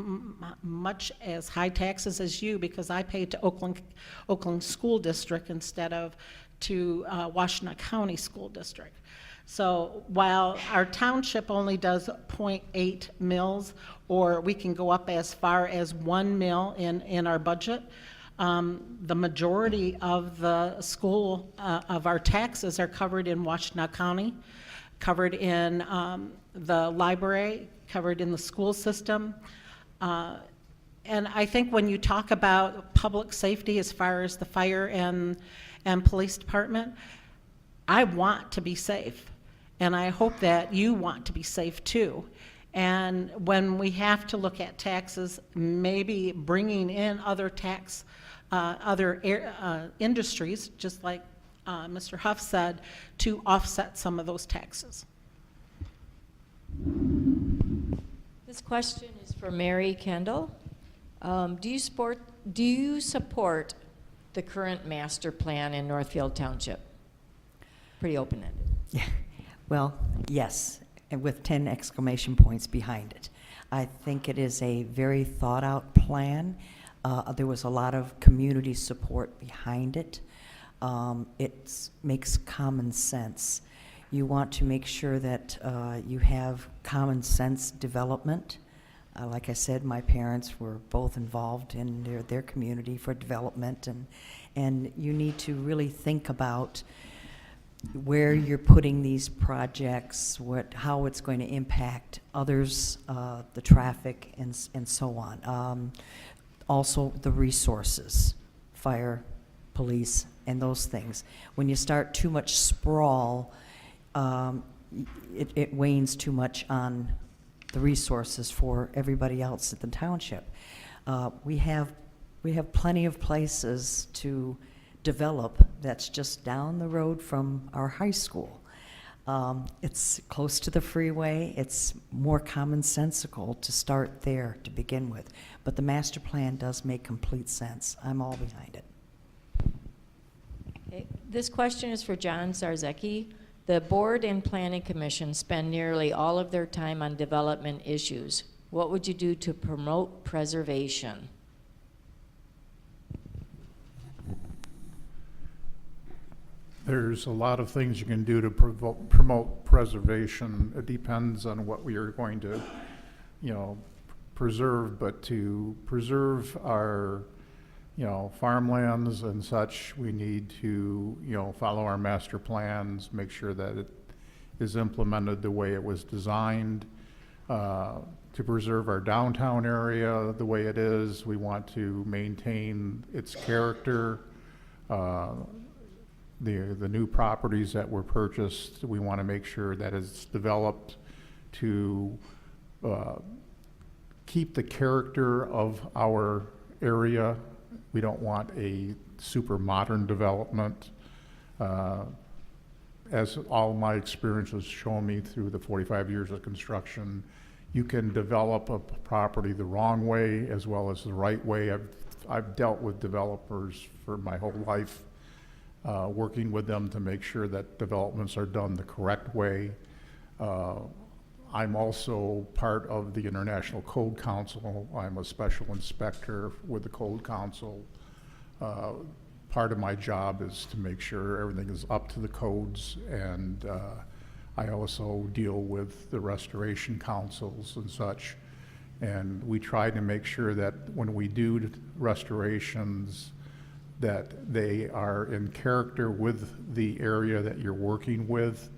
much as high taxes as you because I pay to Oakland School District instead of to Washtenaw County School District. So while our township only does 0.8 mills, or we can go up as far as 1 mill in our budget, the majority of the school, of our taxes are covered in Washtenaw County, covered in the library, covered in the school system. And I think when you talk about public safety as far as the fire and police department, I want to be safe. And I hope that you want to be safe too. And when we have to look at taxes, maybe bringing in other industries, just like Mr. Huff said, to offset some of those taxes. This question is for Mary Kendall. Do you support the current master plan in Northfield Township? Pretty open-ended. Yeah. Well, yes, and with 10 exclamation points behind it. I think it is a very thought-out plan. There was a lot of community support behind it. It makes common sense. You want to make sure that you have common sense development. Like I said, my parents were both involved in their community for development, and you need to really think about where you're putting these projects, how it's going to impact others, the traffic, and so on. Also, the resources, fire, police, and those things. When you start too much sprawl, it wanes too much on the resources for everybody else at the township. We have plenty of places to develop that's just down the road from our high school. It's close to the freeway. It's more commonsensical to start there to begin with. But the master plan does make complete sense. I'm all behind it. Okay. This question is for John Zarzecki. The board and planning commission spend nearly all of their time on development issues. What would you do to promote preservation? There's a lot of things you can do to promote preservation. It depends on what we are going to, preserve, but to preserve our, farmlands and such, we need to, follow our master plans, make sure that it is implemented the way it was designed. To preserve our downtown area the way it is, we want to maintain its character. The new properties that were purchased, we want to make sure that it's developed to keep the character of our area. We don't want a super modern development. As all my experience has shown me through the 45 years of construction, you can develop a property the wrong way as well as the right way. I've dealt with developers for my whole life, working with them to make sure that developments are done the correct way. I'm also part of the International Code Council. I'm a special inspector with the Code Council. Part of my job is to make sure everything is up to the codes, and I also deal with the restoration councils and such. And we try to make sure that when we do restorations, that they are in character with the area that you're working with.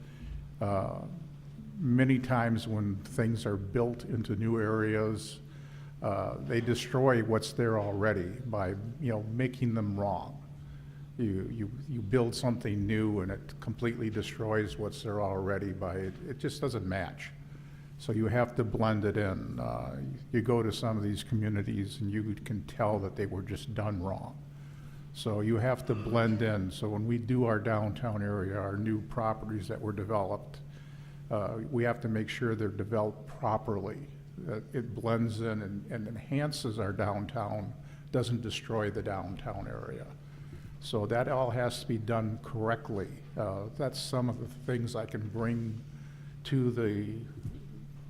Many times when things are built into new areas, they destroy what's there already by making them wrong. You build something new and it completely destroys what's there already by it just doesn't match. So you have to blend it in. You go to some of these communities and you can tell that they were just done wrong. So you have to blend in. So when we do our downtown area, our new properties that were developed, we have to make sure they're developed properly, that it blends in and enhances our downtown, doesn't destroy the downtown area. So that all has to be done correctly. That's some of the things I can bring to the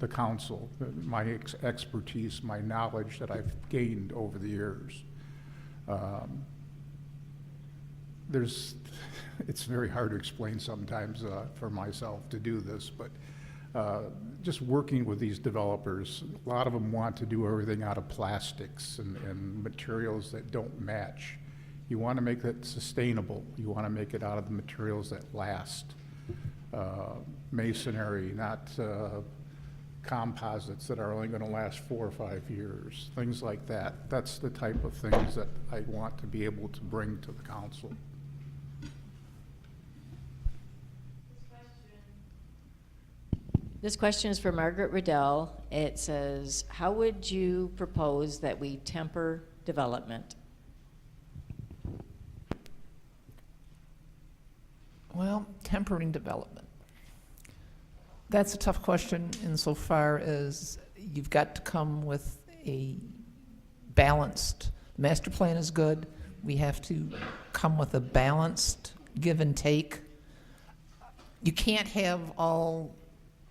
council, my expertise, my knowledge that I've gained over the years. It's very hard to explain sometimes for myself to do this, but just working with these developers, a lot of them want to do everything out of plastics and materials that don't match. You want to make it sustainable. You want to make it out of the materials that last. Masonry, not composites that are only going to last 4 or 5 years, things like that. That's the type of things that I want to be able to bring to the council. This question is for Margaret Riddell. It says, how would you propose that we temper development? Well, tempering development. That's a tough question insofar as you've got to come with a balanced, master plan is good. We have to come with a balanced give and take. You can't have all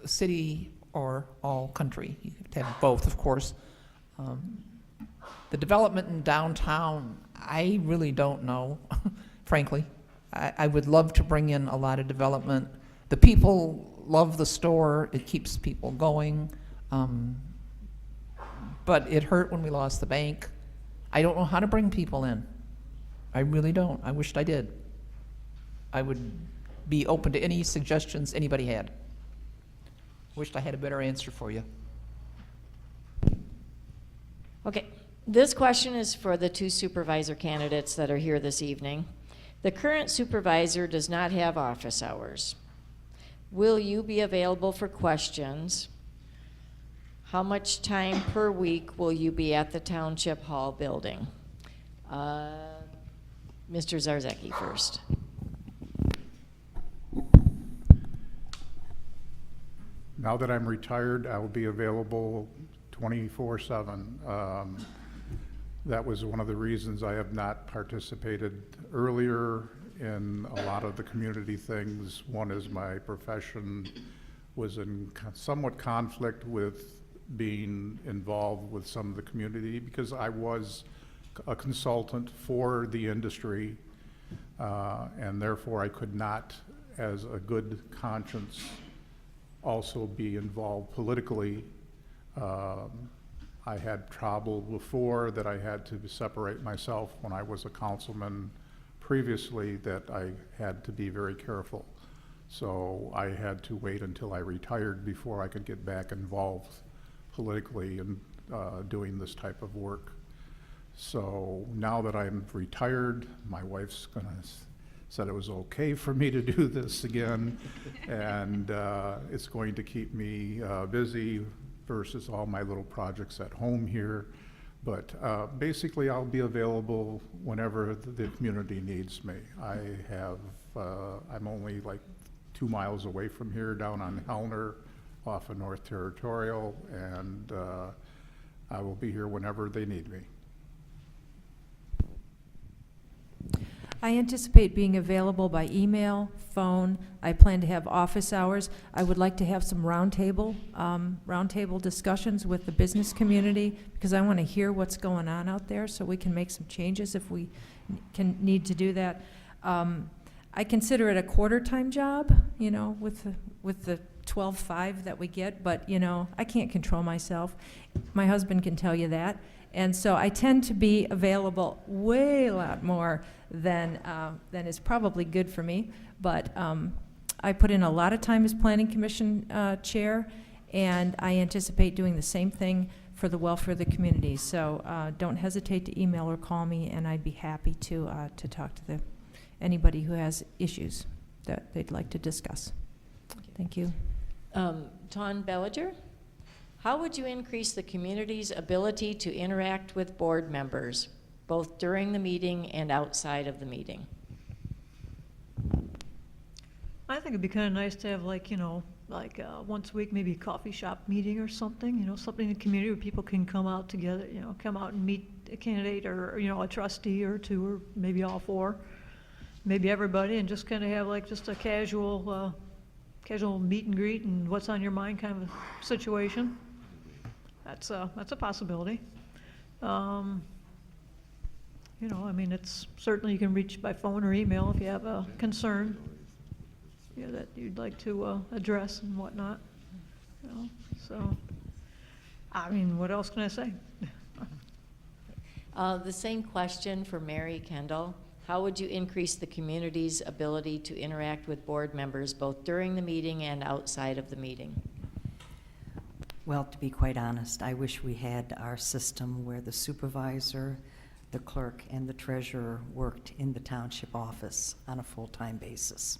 city or all country. You have to have both, of course. The development in downtown, I really don't know, frankly. I would love to bring in a lot of development. The people love the store. It keeps people going. But it hurt when we lost the bank. I don't know how to bring people in. I really don't. I wished I did. I would be open to any suggestions anybody had. Wished I had a better answer for you. Okay, this question is for the 2 supervisor candidates that are here this evening. The current supervisor does not have office hours. Will you be available for questions? How much time per week will you be at the Township Hall building? Mr. Zarzecki first. Now that I'm retired, I will be available 24/7. That was one of the reasons I have not participated earlier in a lot of the community things. One is my profession was in somewhat conflict with being involved with some of the community because I was a consultant for the industry, and therefore I could not, as a good conscience, also be involved politically. I had trouble before that I had to separate myself when I was a councilman previously, that I had to be very careful. So I had to wait until I retired before I could get back involved politically in doing this type of work. So now that I'm retired, my wife's said it was okay for me to do this again, and it's going to keep me busy versus all my little projects at home here. But basically, I'll be available whenever the community needs me. I'm only like 2 miles away from here, down on Hellner, off of North Territorial, and I will be here whenever they need me. I anticipate being available by email, phone. I plan to have office hours. I would like to have some roundtable discussions with the business community because I want to hear what's going on out there so we can make some changes if we need to do that. I consider it a quarter-time job, you know, with the 12.5 that we get, but, you know, I can't control myself. My husband can tell you that. And so I tend to be available way a lot more than is probably good for me. But I put in a lot of time as Planning Commission chair, and I anticipate doing the same thing for the welfare of the community. So don't hesitate to email or call me, and I'd be happy to talk to anybody who has issues that they'd like to discuss. Thank you. Ton Bellinger? How would you increase the community's ability to interact with board members, both during the meeting and outside of the meeting? I think it'd be kind of nice to have once a week, maybe a coffee shop meeting or something, you know, something in the community where people can come out together, you know, come out and meet a candidate or, you know, a trustee or two or maybe all four. maybe everybody, and just kind of have like just a casual meet and greet and what's on your mind kind of a situation. That's a possibility. You know, I mean, it's certainly you can reach by phone or email if you have a concern, you know, that you'd like to address and whatnot. You know, so, I mean, what else can I say? The same question for Mary Kendall. How would you increase the community's ability to interact with board members both during the meeting and outside of the meeting? Well, to be quite honest, I wish we had our system where the supervisor, the clerk, and the treasurer worked in the township office on a full-time basis.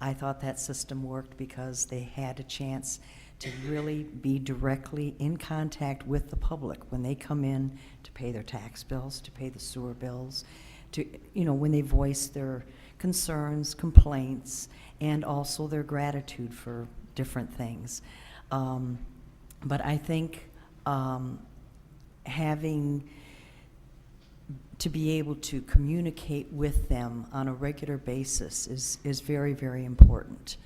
I thought that system worked because they had a chance to really be directly in contact with the public when they come in to pay their tax bills, to pay the sewer bills, to, you know, when they voice their concerns, complaints, and also their gratitude for different things. But I think having to be able to communicate with them on a regular basis is very, very important.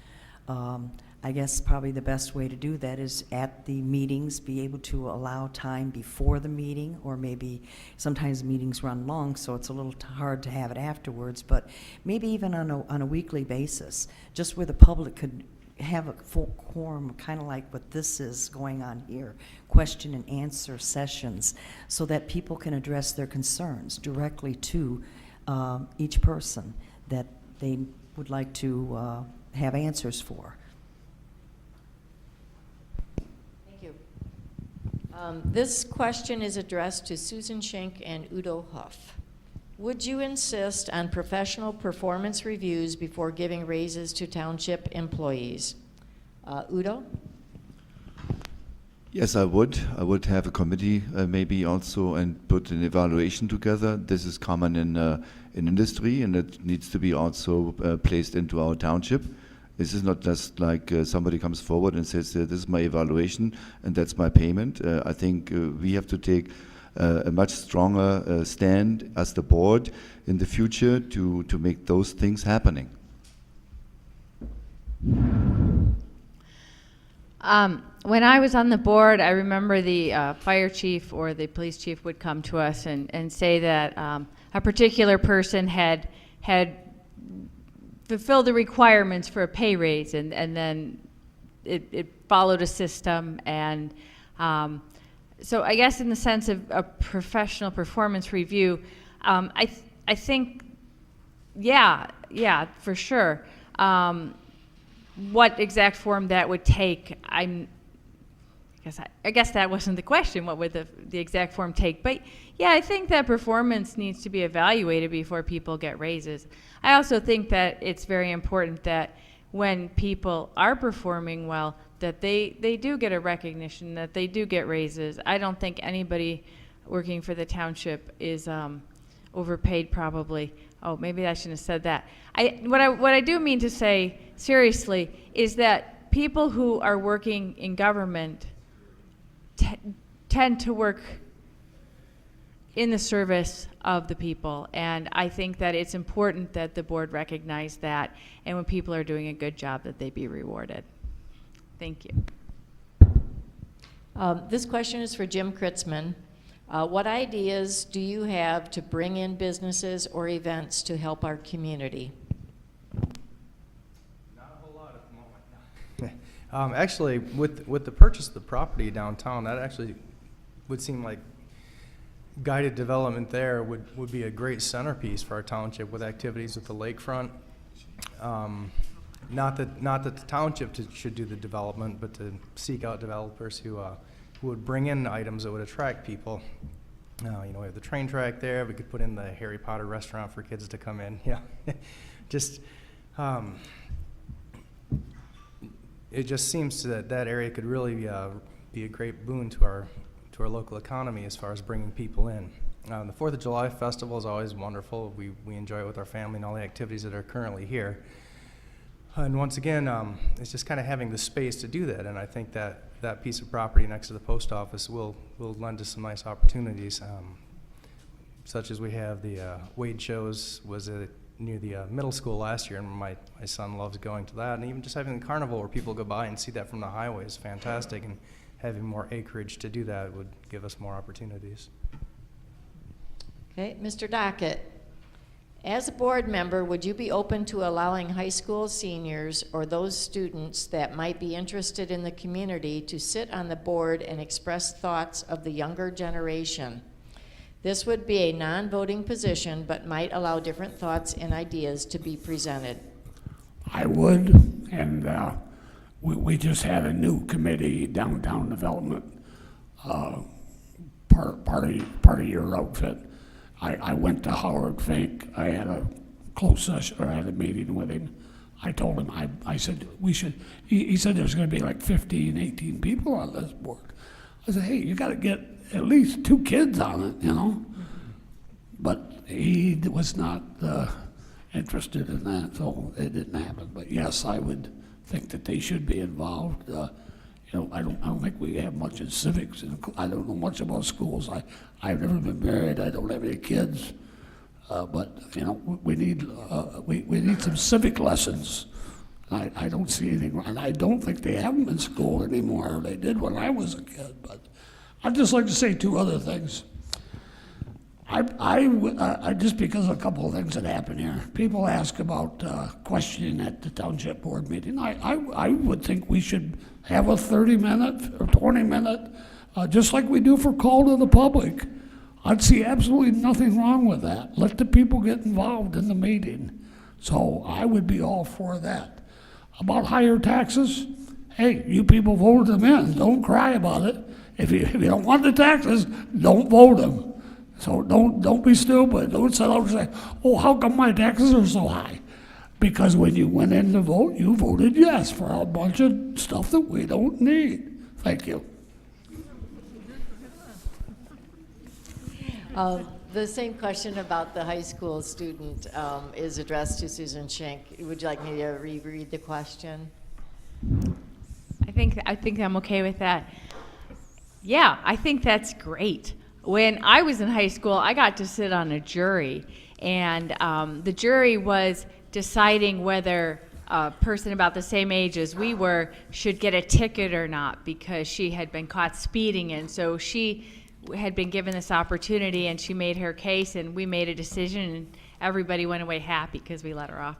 I guess probably the best way to do that is at the meetings, be able to allow time before the meeting, or maybe sometimes meetings run long, so it's a little hard to have it afterwards, but maybe even on a weekly basis, just where the public could have a full quorum, kind of like what this is going on here, question and answer sessions, so that people can address their concerns directly to each person that they would like to have answers for. Thank you. This question is addressed to Susan Schenk and Udo Huff. Would you insist on professional performance reviews before giving raises to township employees? Udo? Yes, I would. I would have a committee maybe also and put an evaluation together. This is common in industry, and it needs to be also placed into our township. This is not just like somebody comes forward and says, this is my evaluation and that's my payment. I think we have to take a much stronger stand as the board in the future to make those things happening. When I was on the board, I remember the fire chief or the police chief would come to us and say that a particular person had fulfilled the requirements for a pay raise, and then it followed a system, and so I guess in the sense of a professional performance review, I think, yeah, for sure. What exact form that would take, I guess that wasn't the question. What would the exact form take? But yeah, I think that performance needs to be evaluated before people get raises. I also think that it's very important that when people are performing well, that they do get a recognition, that they do get raises. I don't think anybody working for the township is overpaid probably. Oh, maybe I shouldn't have said that. What I do mean to say seriously is that people who are working in government tend to work in the service of the people, and I think that it's important that the board recognize that, and when people are doing a good job, that they be rewarded. Thank you. This question is for Jim Kritzman. What ideas do you have to bring in businesses or events to help our community? Not a whole lot at the moment. Actually, with the purchase of the property downtown, that actually would seem like guided development there would be a great centerpiece for our township, with activities at the lakefront. Not that the township should do the development, but to seek out developers who would bring in items that would attract people. We have the train track there. We could put in the Harry Potter restaurant for kids to come in. Yeah, just it just seems that area could really be a great boon to our local economy as far as bringing people in. The 4th of July festival is always wonderful. We enjoy it with our family and all the activities that are currently here. And once again, it's just kind of having the space to do that, and I think that piece of property next to the post office will lend to some nice opportunities, such as we have the Wade shows was near the middle school last year, and my son loves going to that. And even just having the carnival where people go by and see that from the highway is fantastic, and having more acreage to do that would give us more opportunities. Okay, Mr. Dockett, as a board member, would you be open to allowing high school seniors or those students that might be interested in the community to sit on the board and express thoughts of the younger generation? This would be a non-voting position, but might allow different thoughts and ideas to be presented. I would, and we just had a new committee, downtown development, part of your outfit. I went to Howard Fink. I had a closed session, or I had a meeting with him. I told him, I said, we should, he said there's going to be like 15, 18 people on this board. I said, hey, you got to get at least 2 kids on it, you know? But he was not interested in that, so it didn't happen. But yes, I would think that they should be involved. You know, I don't think we have much in civics, and I don't know much about schools. I've never been married. I don't have any kids, but you know, we need some civic lessons. I don't see anything wrong, and I don't think they have them in school anymore. They did when I was a kid. But I'd just like to say 2 other things. I just because of a couple of things that happened here. People ask about questioning at the township board meeting. I would think we should have a 30-minute or 20-minute, just like we do for call to the public. I'd see absolutely nothing wrong with that. Let the people get involved in the meeting. So I would be all for that. About higher taxes, hey, you people voted them in. Don't cry about it. If you don't want the taxes, don't vote them. So don't be stupid. Don't sit out and say, oh, how come my taxes are so high? Because when you went in to vote, you voted yes for a bunch of stuff that we don't need. Thank you. The same question about the high school student is addressed to Susan Schenk. Would you like me to reread the question? I think I'm okay with that. Yeah, I think that's great. When I was in high school, I got to sit on a jury, and the jury was deciding whether a person about the same age as we were should get a ticket or not because she had been caught speeding, and so she had been given this opportunity, and she made her case, and we made a decision, and everybody went away happy because we let her off.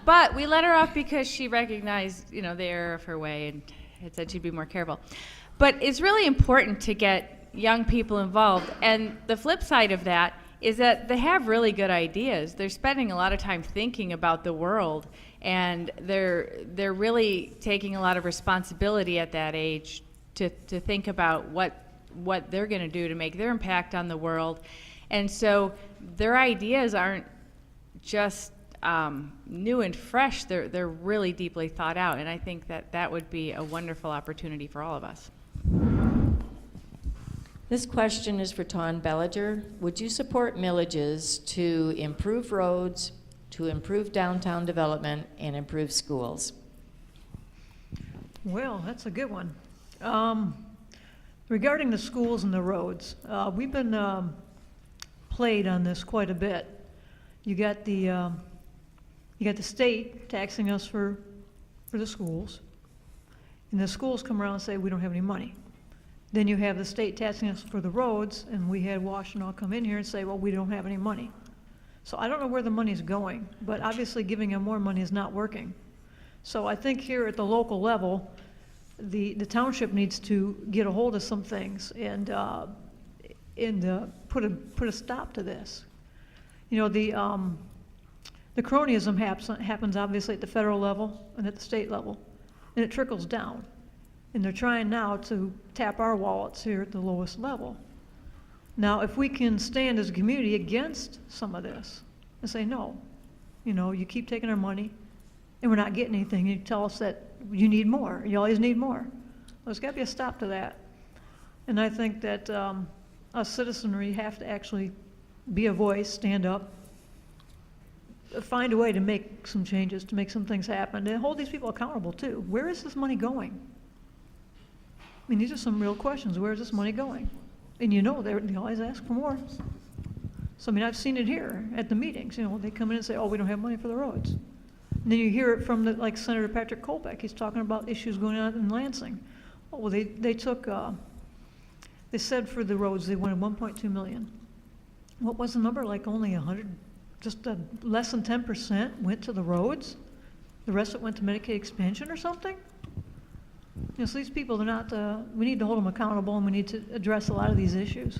But we let her off because she recognized, you know, the error of her way and had said she'd be more careful. But it's really important to get young people involved, and the flip side of that is that they have really good ideas. They're spending a lot of time thinking about the world, and they're really taking a lot of responsibility at that age to think about what they're going to do to make their impact on the world. And so their ideas aren't just new and fresh, they're really deeply thought out, and I think that would be a wonderful opportunity for all of us. This question is for Tawn Bellinger. Would you support millages to improve roads, to improve downtown development, and improve schools? Well, that's a good one. Regarding the schools and the roads, we've been played on this quite a bit. You got the state taxing us for the schools, and the schools come around and say we don't have any money. Then you have the state taxing us for the roads, and we had Washington come in here and say, well, we don't have any money. So I don't know where the money's going, but obviously giving them more money is not working. So I think here at the local level, the township needs to get a hold of some things and put a stop to this. You know, the cronyism happens obviously at the federal level and at the state level, and it trickles down. And they're trying now to tap our wallets here at the lowest level. Now, if we can stand as a community against some of this and say, no, you know, you keep taking our money and we're not getting anything, you tell us that you need more, you always need more. Well, there's got to be a stop to that. And I think that us citizenry have to actually be a voice, stand up, find a way to make some changes, to make some things happen, and hold these people accountable too. Where is this money going? I mean, these are some real questions. Where is this money going? And you know, they always ask for more. So, I mean, I've seen it here at the meetings, you know, they come in and say, oh, we don't have money for the roads. And then you hear it from like Senator Patrick Kolbeck, he's talking about issues going on in Lansing. Oh, well, they took, they said for the roads, they wanted 1.2 million. What was the number, like only 100, just less than 10% went to the roads? The rest of it went to Medicaid expansion or something? You know, so these people, they're not, we need to hold them accountable, and we need to address a lot of these issues.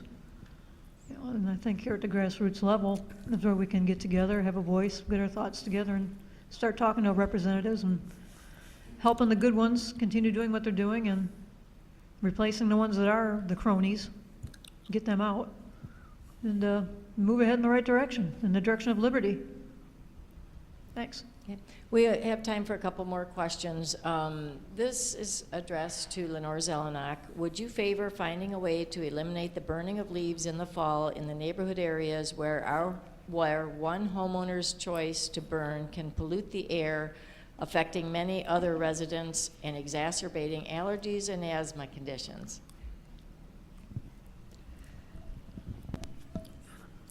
You know, and I think here at the grassroots level is where we can get together, have a voice, get our thoughts together, and start talking to our representatives and helping the good ones continue doing what they're doing and replacing the ones that are the cronies, get them out, and move ahead in the right direction, in the direction of liberty. Thanks. Okay. We have time for a couple more questions. This is addressed to Lenore Zelenak. Would you favor finding a way to eliminate the burning of leaves in the fall in the neighborhood areas where one homeowner's choice to burn can pollute the air, affecting many other residents and exacerbating allergies and asthma conditions?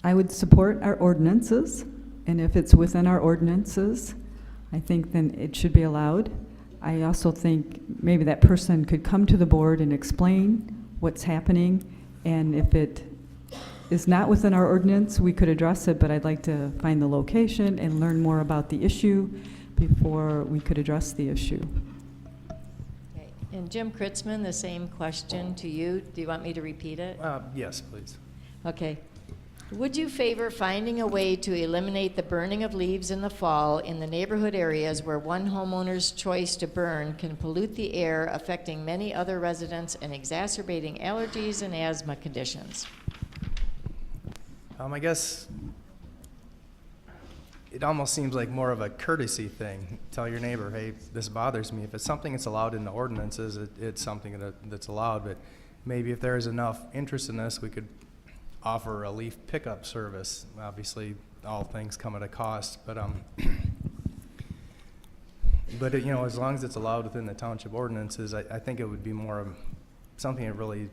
I would support our ordinances, and if it's within our ordinances, I think then it should be allowed. I also think maybe that person could come to the board and explain what's happening, and if it is not within our ordinance, we could address it, but I'd like to find the location and learn more about the issue before we could address the issue. Okay. And Jim Kritzman, the same question to you. Do you want me to repeat it? Yes, please. Okay. Would you favor finding a way to eliminate the burning of leaves in the fall in the neighborhood areas where one homeowner's choice to burn can pollute the air, affecting many other residents and exacerbating allergies and asthma conditions? I guess it almost seems like more of a courtesy thing. Tell your neighbor, hey, this bothers me. If it's something that's allowed in the ordinances, it's something that's allowed. But maybe if there's enough interest in this, we could offer a leaf pickup service. Obviously, all things come at a cost, but you know, as long as it's allowed within the township ordinances, I think it would be more of something that really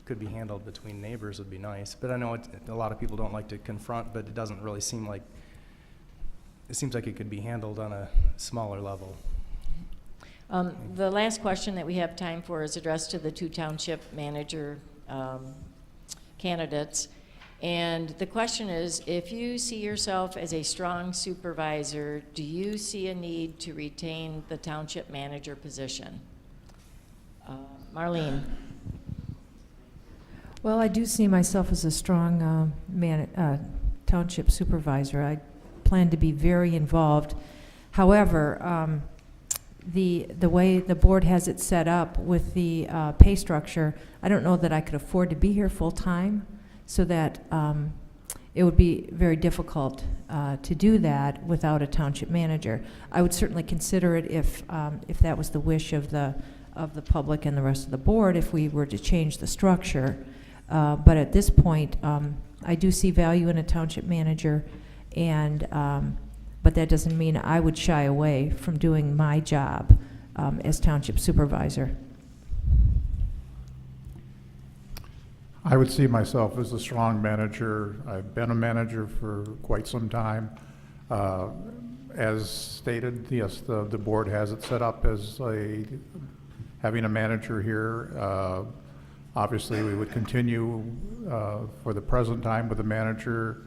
could be handled between neighbors would be nice. But I know a lot of people don't like to confront, but it doesn't really seem like, it seems like it could be handled on a smaller level. The last question that we have time for is addressed to the two township manager candidates. And the question is, if you see yourself as a strong supervisor, do you see a need to retain the township manager position? Marlene. Well, I do see myself as a strong township supervisor. I plan to be very involved. However, the way the board has it set up with the pay structure, I don't know that I could afford to be here full time, so that it would be very difficult to do that without a township manager. I would certainly consider it if that was the wish of the public and the rest of the board, if we were to change the structure. But at this point, I do see value in a township manager, and but that doesn't mean I would shy away from doing my job as township supervisor. I would see myself as a strong manager. I've been a manager for quite some time. As stated, yes, the board has it set up as having a manager here. Obviously, we would continue for the present time with the manager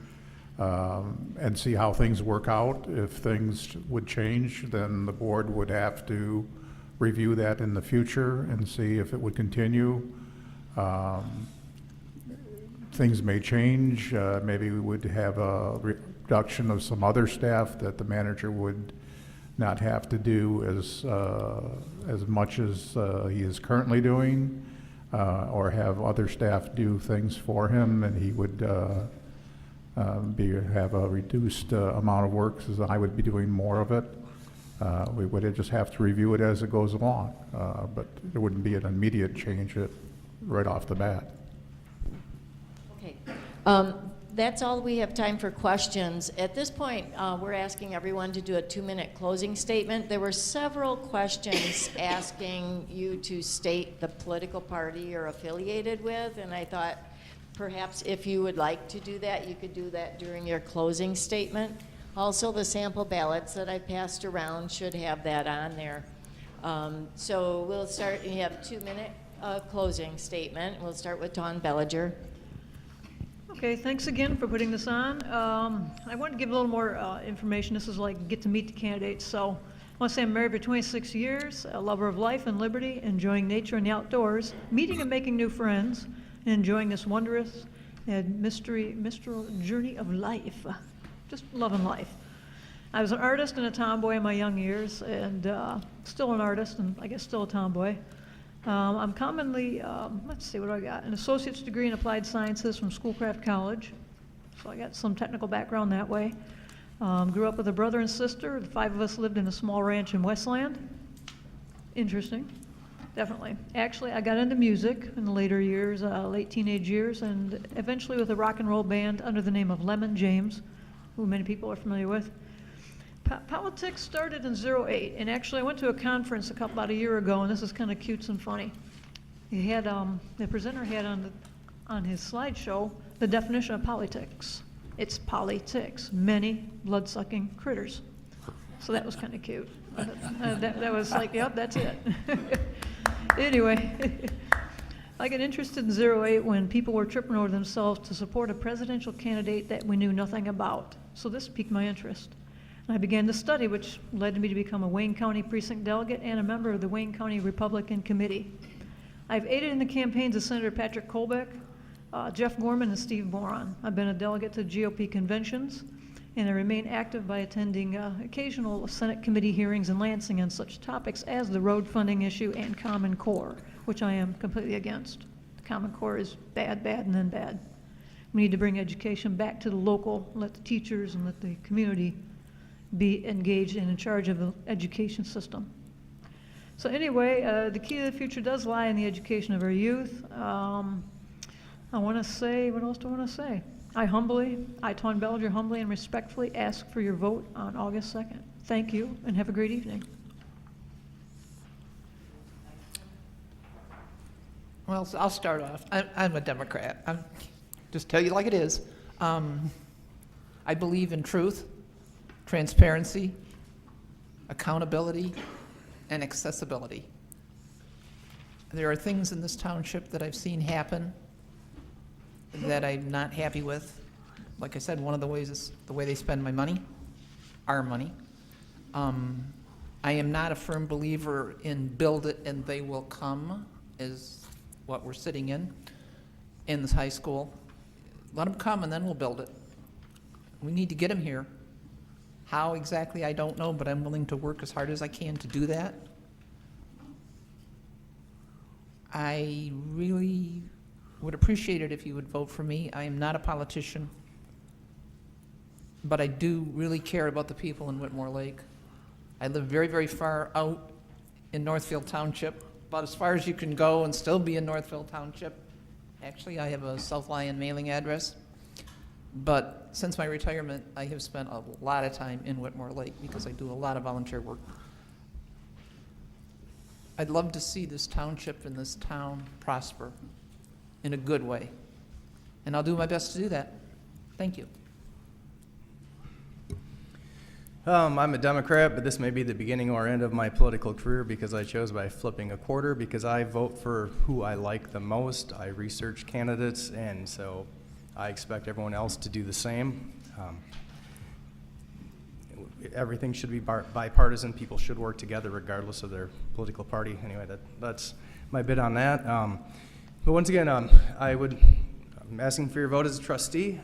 and see how things work out. If things would change, then the board would have to review that in the future and see if it would continue. Things may change. Maybe we would have a reduction of some other staff that the manager would not have to do as much as he is currently doing, or have other staff do things for him, and he would have a reduced amount of work, so I would be doing more of it. We would just have to review it as it goes along, but there wouldn't be an immediate change right off the bat. Okay. That's all we have time for questions. At this point, we're asking everyone to do a 2-minute closing statement. There were several questions asking you to state the political party you're affiliated with, and I thought Perhaps if you would like to do that, you could do that during your closing statement. Also, the sample ballots that I passed around should have that on there. So we'll start, you have a 2-minute closing statement. We'll start with Dawn Bellinger. Okay, thanks again for putting this on. I want to give a little more information. This is like get to meet the candidates. So I want to say I'm married for 26 years, a lover of life and liberty, enjoying nature and the outdoors, meeting and making new friends, and enjoying this wondrous and mystical journey of life. Just loving life. I was an artist and a tomboy in my young years, and still an artist, and I guess still a tomboy. I'm commonly, let's see, what do I got? An associate's degree in applied sciences from Schoolcraft College, so I got some technical background that way. Grew up with a brother and sister. The 5 of us lived in a small ranch in Westland. Interesting, definitely. Actually, I got into music in the later years, late teenage years, and eventually with a rock and roll band under the name of Lemon James, who many people are familiar with. Politics started in '08, and actually I went to a conference about a year ago, and this is kind of cute and funny. He had, the presenter had on his slideshow the definition of politics. It's politics, many blood-sucking critters. So that was kind of cute. That was like, yep, that's it. Anyway, I got interested in '08 when people were tripping over themselves to support a presidential candidate that we knew nothing about. So this piqued my interest. I began to study, which led me to become a Wayne County precinct delegate and a member of the Wayne County Republican Committee. I've aided in the campaigns of Senator Patrick Colbeck, Jeff Gorman, and Steve Moron. I've been a delegate to GOP conventions, and I remain active by attending occasional Senate committee hearings in Lansing on such topics as the road funding issue and Common Core, which I am completely against. The Common Core is bad, bad, and then bad. We need to bring education back to the local, let the teachers and let the community be engaged and in charge of the education system. So anyway, the key to the future does lie in the education of our youth. I want to say, what else do I want to say? I, Dawn Bellinger, humbly and respectfully ask for your vote on August 2nd. Thank you, and have a great evening. Well, so I'll start off. I'm a Democrat. I'm just tell you like it is. I believe in truth, transparency, accountability, and accessibility. There are things in this township that I've seen happen that I'm not happy with. Like I said, one of the ways is the way they spend my money, our money. I am not a firm believer in build it and they will come, is what we're sitting in this high school. Let them come and then we'll build it. We need to get them here. How exactly, I don't know, but I'm willing to work as hard as I can to do that. I really would appreciate it if you would vote for me. I am not a politician, but I do really care about the people in Whitmore Lake. I live very, very far out in Northfield Township, about as far as you can go and still be in Northfield Township. Actually, I have a South Lyon mailing address. But since my retirement, I have spent a lot of time in Whitmore Lake because I do a lot of volunteer work. I'd love to see this township and this town prosper in a good way. And I'll do my best to do that. Thank you. I'm a Democrat, but this may be the beginning or end of my political career because I chose by flipping a quarter because I vote for who I like the most. I research candidates, and so I expect everyone else to do the same. Everything should be bipartisan. People should work together regardless of their political party. Anyway, that's my bit on that. But once again, I'm asking for your vote as a trustee.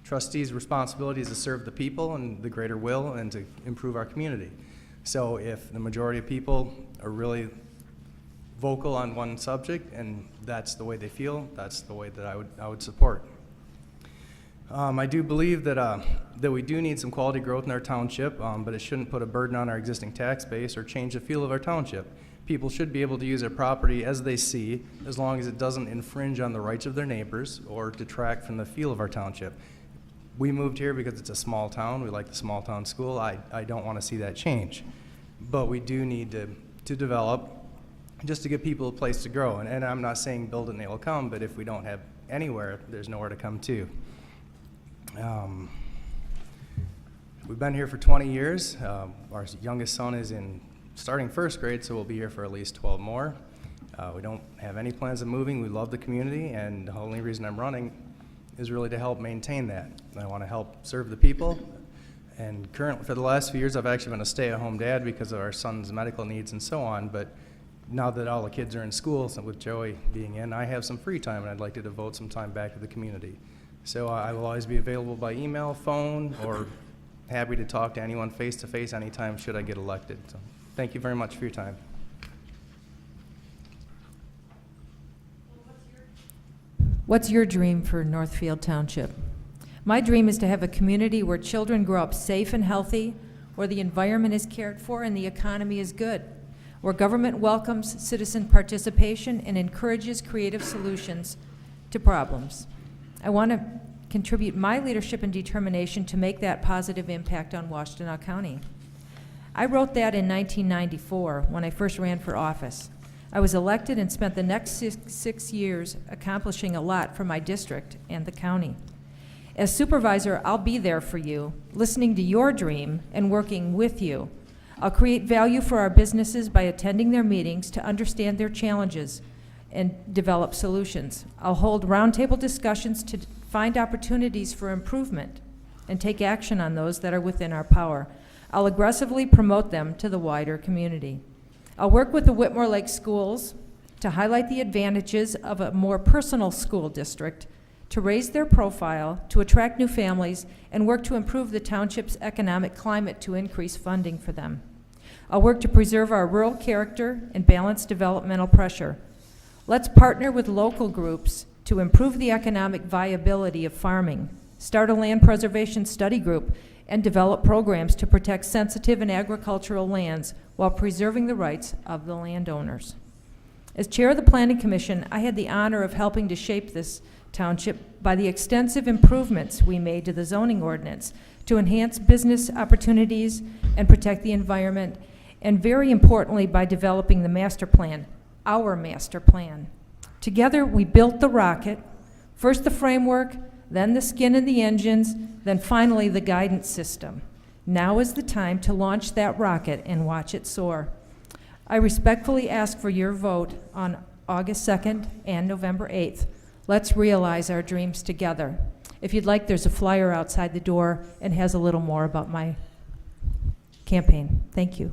Trustees' responsibility is to serve the people and the greater will and to improve our community. So if the majority of people are really vocal on one subject and that's the way they feel, that's the way that I would support. I do believe that we do need some quality growth in our township, but it shouldn't put a burden on our existing tax base or change the feel of our township. People should be able to use their property as they see, as long as it doesn't infringe on the rights of their neighbors or detract from the feel of our township. We moved here because it's a small town. We like the small town school. I don't want to see that change. But we do need to develop just to give people a place to grow. And I'm not saying build it and they will come, but if we don't have anywhere, there's nowhere to come to. We've been here for 20 years. Our youngest son is starting first grade, so we'll be here for at least 12 more. We don't have any plans of moving. We love the community, and the only reason I'm running is really to help maintain that. I want to help serve the people. And currently, for the last few years, I've actually been a stay-at-home dad because of our son's medical needs and so on. But now that all the kids are in school, so with Joey being in, I have some free time, and I'd like to devote some time back to the community. So I will always be available by email, phone, or happy to talk to anyone face-to-face anytime should I get elected. So thank you very much for your time. What's your dream for Northfield Township? My dream is to have a community where children grow up safe and healthy, where the environment is cared for and the economy is good, where government welcomes citizen participation and encourages creative solutions to problems. I want to contribute my leadership and determination to make that positive impact on Washtenaw County. I wrote that in 1994 when I first ran for office. I was elected and spent the next six years accomplishing a lot for my district and the county. As supervisor, I'll be there for you, listening to your dream and working with you. I'll create value for our businesses by attending their meetings to understand their challenges and develop solutions. I'll hold roundtable discussions to find opportunities for improvement and take action on those that are within our power. I'll aggressively promote them to the wider community. I'll work with the Whitmore Lake Schools to highlight the advantages of a more personal school district, to raise their profile, to attract new families, and work to improve the township's economic climate to increase funding for them. I'll work to preserve our rural character and balance developmental pressure. Let's partner with local groups to improve the economic viability of farming, start a land preservation study group, and develop programs to protect sensitive and agricultural lands while preserving the rights of the landowners. As chair of the Planning Commission, I had the honor of helping to shape this township by the extensive improvements we made to the zoning ordinance to enhance business opportunities and protect the environment, and very importantly, by developing the master plan, our master plan. Together, we built the rocket, first the framework, then the skin and the engines, then finally the guidance system. Now is the time to launch that rocket and watch it soar. I respectfully ask for your vote on August 2nd and November 8th. Let's realize our dreams together. If you'd like, there's a flyer outside the door and has a little more about my campaign. Thank you.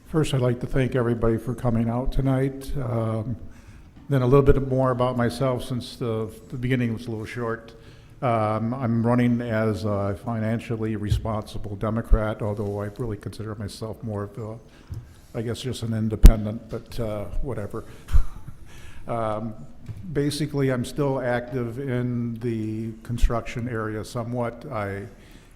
First, I'd like to thank everybody for coming out tonight. Then a little bit more about myself, since the beginning was a little short. I'm running as a financially responsible Democrat, although I really consider myself more of a, I guess, just an independent, but whatever. Basically, I'm still active in the construction area somewhat. I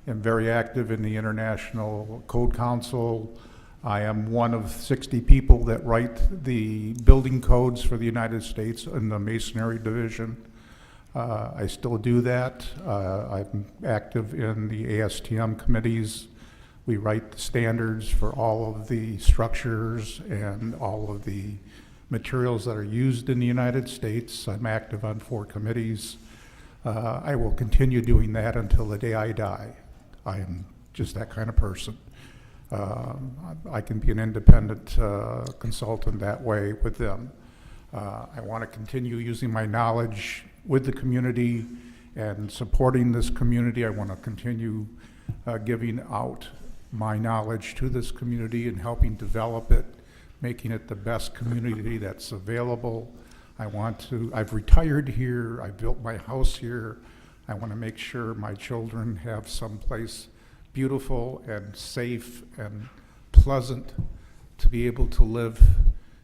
am very active in the International Code Council. I am one of 60 people that write the building codes for the United States in the Masonry Division. I still do that. I'm active in the ASTM committees. We write the standards for all of the structures and all of the materials that are used in the United States. I'm active on 4 committees. I will continue doing that until the day I die. I am just that kind of person. I can be an independent consultant that way with them. I want to continue using my knowledge with the community and supporting this community. I want to continue giving out my knowledge to this community and helping develop it, making it the best community that's available. I've retired here, I built my house here. I want to make sure my children have someplace beautiful and safe and pleasant to be able to live,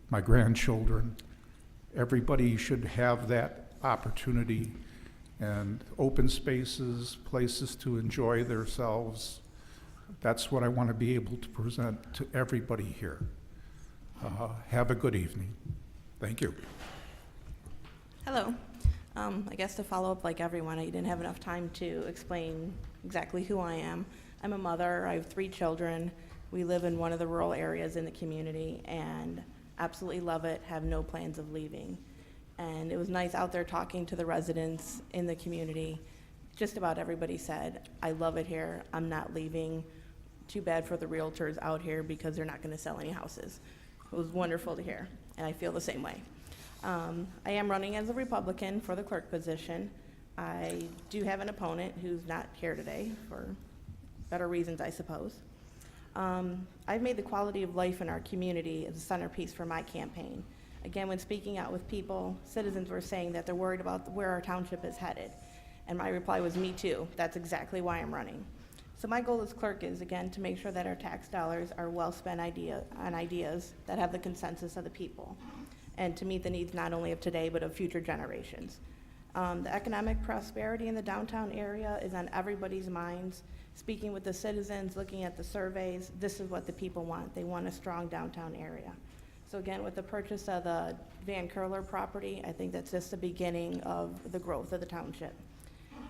my grandchildren. Everybody should have that opportunity, and open spaces, places to enjoy themselves. That's what I want to be able to present to everybody here. Have a good evening. Thank you. Hello. I guess to follow up like everyone, I didn't have enough time to explain exactly who I am. I'm a mother. I have 3 children. We live in one of the rural areas in the community and absolutely love it, have no plans of leaving. And it was nice out there talking to the residents in the community. Just about everybody said, I love it here, I'm not leaving. Too bad for the realtors out here because they're not gonna sell any houses. It was wonderful to hear, and I feel the same way. I am running as a Republican for the clerk position. I do have an opponent who's not here today for better reasons, I suppose. I've made the quality of life in our community as a centerpiece for my campaign. Again, when speaking out with people, citizens were saying that they're worried about where our township is headed. And my reply was, me too. That's exactly why I'm running. So my goal as clerk is, again, to make sure that our tax dollars are well spent on ideas that have the consensus of the people, and to meet the needs not only of today, but of future generations. The economic prosperity in the downtown area is on everybody's minds. Speaking with the citizens, looking at the surveys, this is what the people want. They want a strong downtown area. So again, with the purchase of the Van Curler property, I think that's just the beginning of the growth of the township.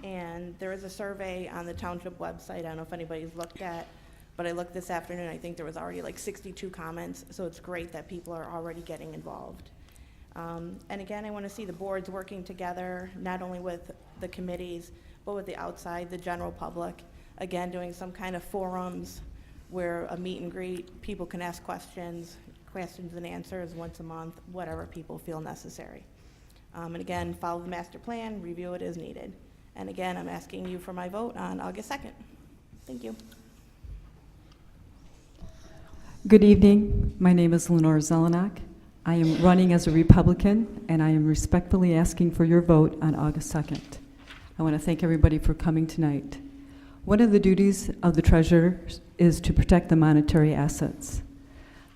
And there is a survey on the township website, I don't know if anybody's looked at, but I looked this afternoon, I think there was already like 62 comments, so it's great that people are already getting involved. And again, I want to see the boards working together, not only with the committees, but with the outside, the general public. Again, doing some kind of forums where a meet and greet, people can ask questions and answers once a month, whatever people feel necessary. And again, follow the master plan, review it as needed. And again, I'm asking you for my vote on August 2nd. Thank you. Good evening. My name is Lenore Zelenak. I am running as a Republican, and I am respectfully asking for your vote on August 2nd. I want to thank everybody for coming tonight. One of the duties of the treasurer is to protect the monetary assets.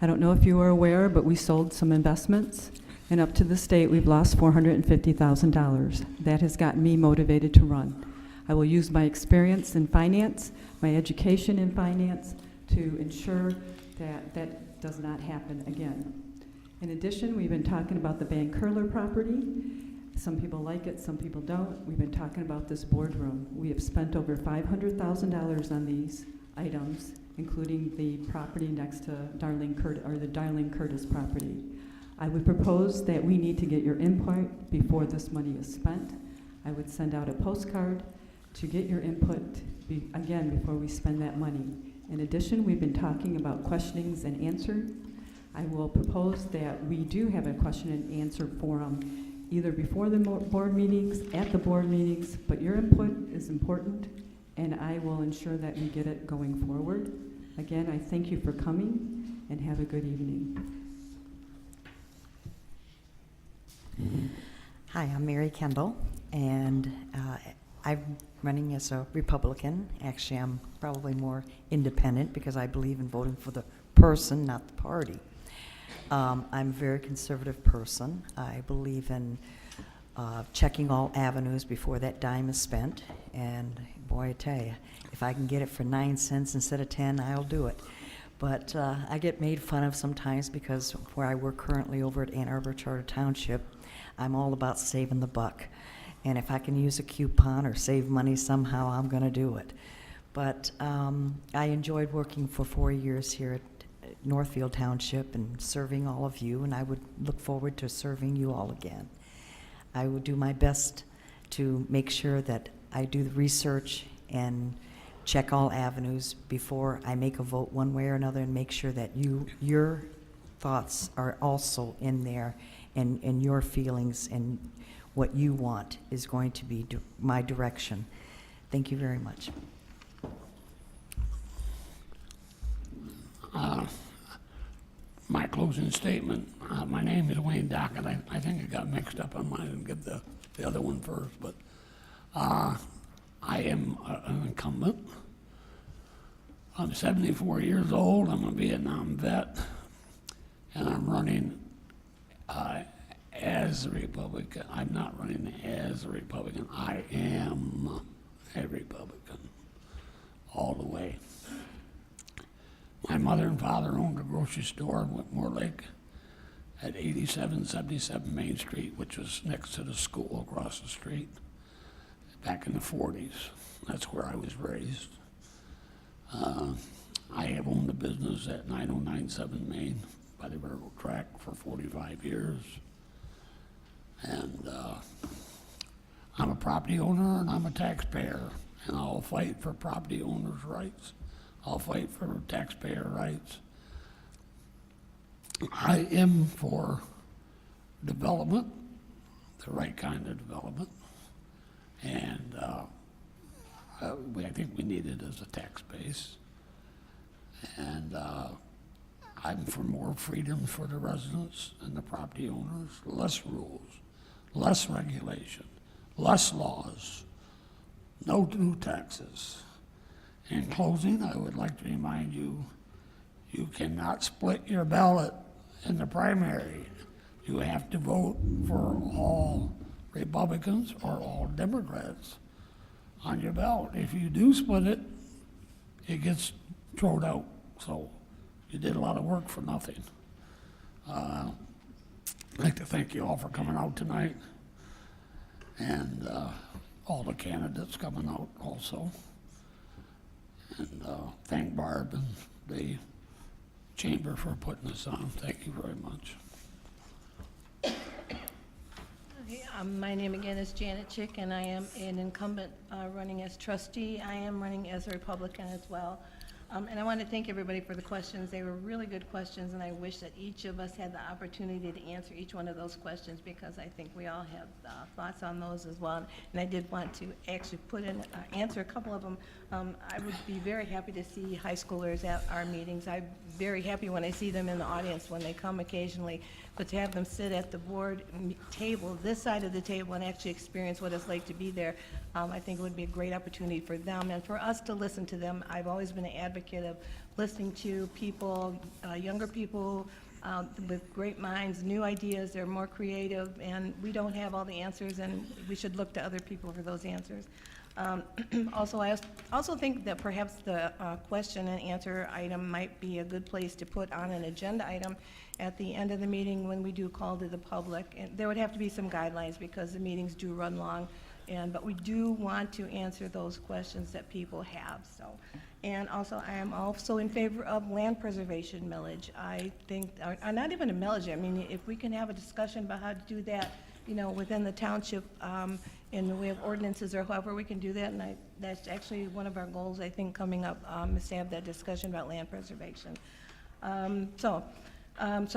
I don't know if you are aware, but we sold some investments, and up to this date, we've lost $450,000. That has gotten me motivated to run. I will use my experience in finance, my education in finance, to ensure that that does not happen again. In addition, we've been talking about the Van Curler property. Some people like it, some people don't. We've been talking about this boardroom. We have spent over $500,000 on these items, including the property next to the Darlene Curtis property. I would propose that we need to get your input before this money is spent. I would send out a postcard to get your input, again, before we spend that money. In addition, we've been talking about questionings and answers. I will propose that we do have a question and answer forum, either before the board meetings, at the board meetings, but your input is important, and I will ensure that we get it going forward. Again, I thank you for coming, and have a good evening. Hi, I'm Mary Kendall, and I'm running as a Republican. Actually, I'm probably more independent because I believe in voting for the person, not the party. I'm a very conservative person. I believe in checking all avenues before that dime is spent, and boy, I tell you, if I can get it for 9 cents instead of 10, I'll do it. But I get made fun of sometimes because where I work currently over at Ann Arbor Charter Township, I'm all about saving the buck. And if I can use a coupon or save money somehow, I'm going to do it. But I enjoyed working for 4 years here at Northfield Township and serving all of you, and I would look forward to serving you all again. I would do my best to make sure that I do the research and check all avenues before I make a vote one way or another, and make sure that your thoughts are also in there, and your feelings and what you want is going to be my direction. Thank you very much. My closing statement. My name is Wayne Dockett. I think I got mixed up on mine and give the other one first, but I am an incumbent. I'm 74 years old. I'm a Vietnam vet, and I'm running as a Republican. I'm not running as a Republican. I am a Republican all the way. My mother and father owned a grocery store in Whitmore Lake at 8777 Main Street, which was next to the school across the street, back in the 40s. That's where I was raised. I have owned a business at 9097 Main by the railroad track for 45 years. And I'm a property owner and I'm a taxpayer, and I'll fight for property owners' rights. I'll fight for taxpayer rights. I am for development, the right kind of development, and I think we need it as a tax base. And I'm for more freedom for the residents and the property owners, less rules, less regulation, less laws, no new taxes. In closing, I would like to remind you, you cannot split your ballot in the primary. You have to vote for all Republicans or all Democrats on your ballot. If you do split it, it gets thrown out. So you did a lot of work for nothing. I'd like to thank you all for coming out tonight, and all the candidates coming out also. And thank Barb and the chamber for putting this on. Thank you very much. My name again is Janet Chick, and I am an incumbent running as trustee. I am running as a Republican as well. And I want to thank everybody for the questions. They were really good questions, and I wish that each of us had the opportunity to answer each one of those questions, because I think we all have thoughts on those as well. And I did want to actually put in, answer a couple of them. I would be very happy to see high schoolers at our meetings. I'm very happy when I see them in the audience when they come occasionally, but to have them sit at the board table, this side of the table, and actually experience what it's like to be there, I think it would be a great opportunity for them and for us to listen to them. I've always been an advocate of listening to people, younger people with great minds, new ideas. They're more creative, and we don't have all the answers, and we should look to other people for those answers. Also, I also think that perhaps the question and answer item might be a good place to put on an agenda item at the end of the meeting when we do call to the public. And there would have to be some guidelines, because the meetings do run long, but we do want to answer those questions that people have. So, and also, I am also in favor of land preservation millage. I think, or not even a millage. I mean, if we can have a discussion about how to do that, you know, within the township, in the way of ordinances or however we can do that, and that's actually one of our goals, I think, coming up, is to have that discussion about land preservation. So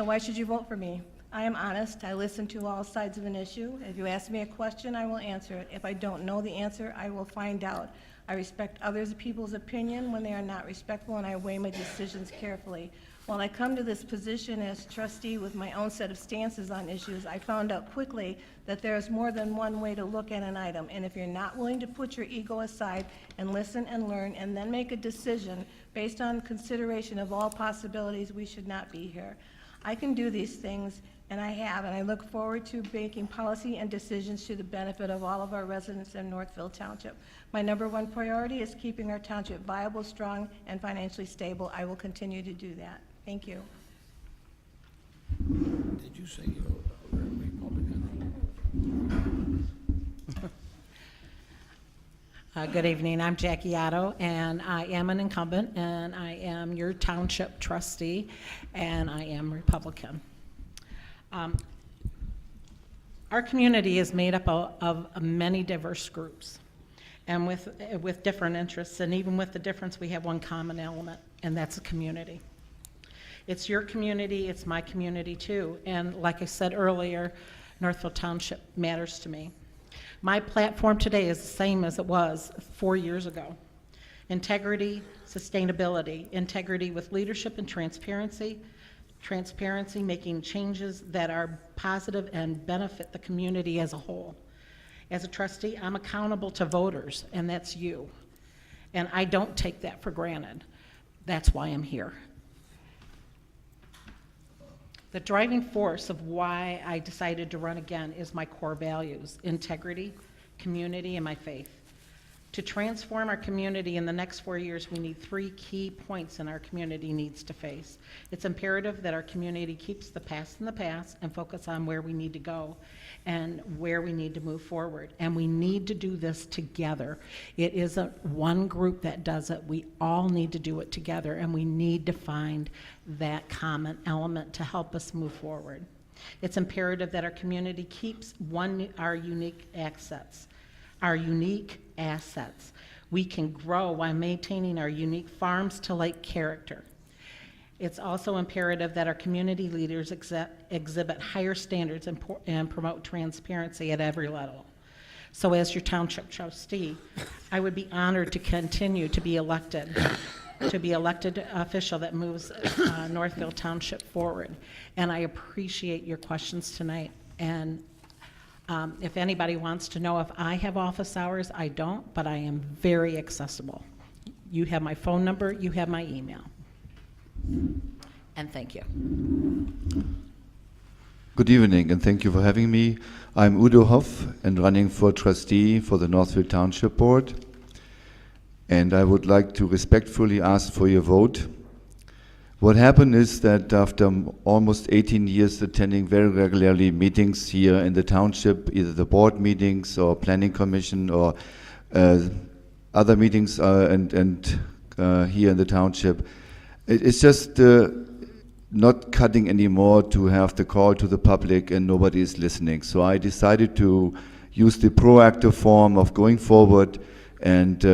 why should you vote for me? I am honest. I listen to all sides of an issue. If you ask me a question, I will answer it. If I don't know the answer, I will find out. I respect others people's opinion when they are not respectful, and I weigh my decisions carefully. While I come to this position as trustee with my own set of stances on issues, I found out quickly that there is more than one way to look at an item. And if you're not willing to put your ego aside and listen and learn and then make a decision based on consideration of all possibilities, we should not be here. I can do these things, and I have, and I look forward to making policy and decisions to the benefit of all of our residents in Northfield Township. My number one priority is keeping our township viable, strong, and financially stable. I will continue to do that. Thank you. Did you say you're a Republican? Good evening. I'm Jackie Otto, and I am an incumbent, and I am your township trustee, and I am Republican. Our community is made up of many diverse groups, and with different interests, and even with the difference, we have one common element, and that's a community. It's your community, it's my community too, and like I said earlier, Northfield Township matters to me. My platform today is the same as it was 4 years ago. Integrity, sustainability, integrity with leadership and transparency, making changes that are positive and benefit the community as a whole. As a trustee, I'm accountable to voters, and that's you. And I don't take that for granted. That's why I'm here. The driving force of why I decided to run again is my core values: integrity, community, and my faith. To transform our community in the next 4 years, we need 3 key points in our community needs to face. It's imperative that our community keeps the past in the past and focus on where we need to go and where we need to move forward. And we need to do this together. It isn't one group that does it. We all need to do it together, and we need to find that common element to help us move forward. It's imperative that our community keeps our unique assets. We can grow while maintaining our unique farms to lake character. It's also imperative that our community leaders exhibit higher standards and promote transparency at every level. So as your township trustee, I would be honored to continue to be elected official that moves Northfield Township forward. And I appreciate your questions tonight. And if anybody wants to know if I have office hours, I don't, but I am very accessible. You have my phone number, you have my email. And thank you. Good evening, and thank you for having me. I'm Udo Hoff, and running for trustee for the Northfield Township Board. And I would like to respectfully ask for your vote. What happened is that after almost 18 years attending very regularly meetings here in the township, either the board meetings or planning commission or other meetings here in the township, it's just not cutting anymore to have the call to the public and nobody is listening. So I decided to use the proactive form of going forward, and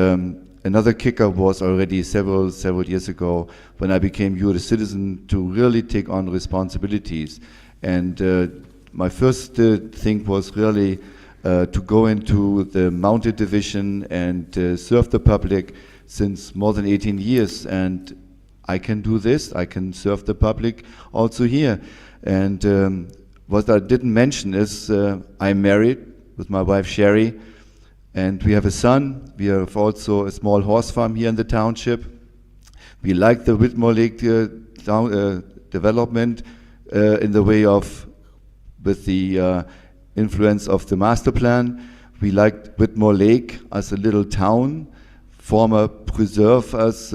another kicker was already several years ago when I became U.S. citizen to really take on responsibilities. And my first thing was really to go into the Mounted Division and serve the public since more than 18 years. And I can do this, I can serve the public also here. And what I didn't mention is I'm married with my wife Sherry, and we have a son. We have also a small horse farm here in the township. We like the Whitmore Lake development in the way of, with the influence of the master plan. We like Whitmore Lake as a little town, former preserve as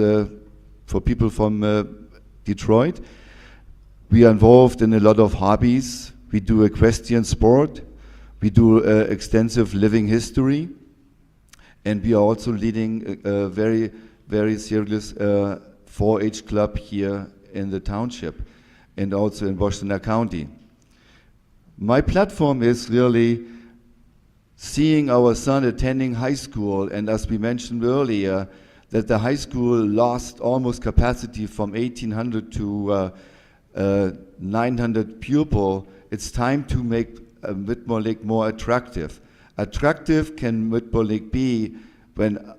for people from Detroit. We are involved in a lot of hobbies. We do equestrian sport. We do extensive living history. And we are also leading a very, very serious 4-H club here in the township and also in Washington County. My platform is really seeing our son attending high school, and as we mentioned earlier, that the high school lost almost capacity from 1,800 to 900 pupils. It's time to make Whitmore Lake more attractive. Attractive can Whitmore Lake be when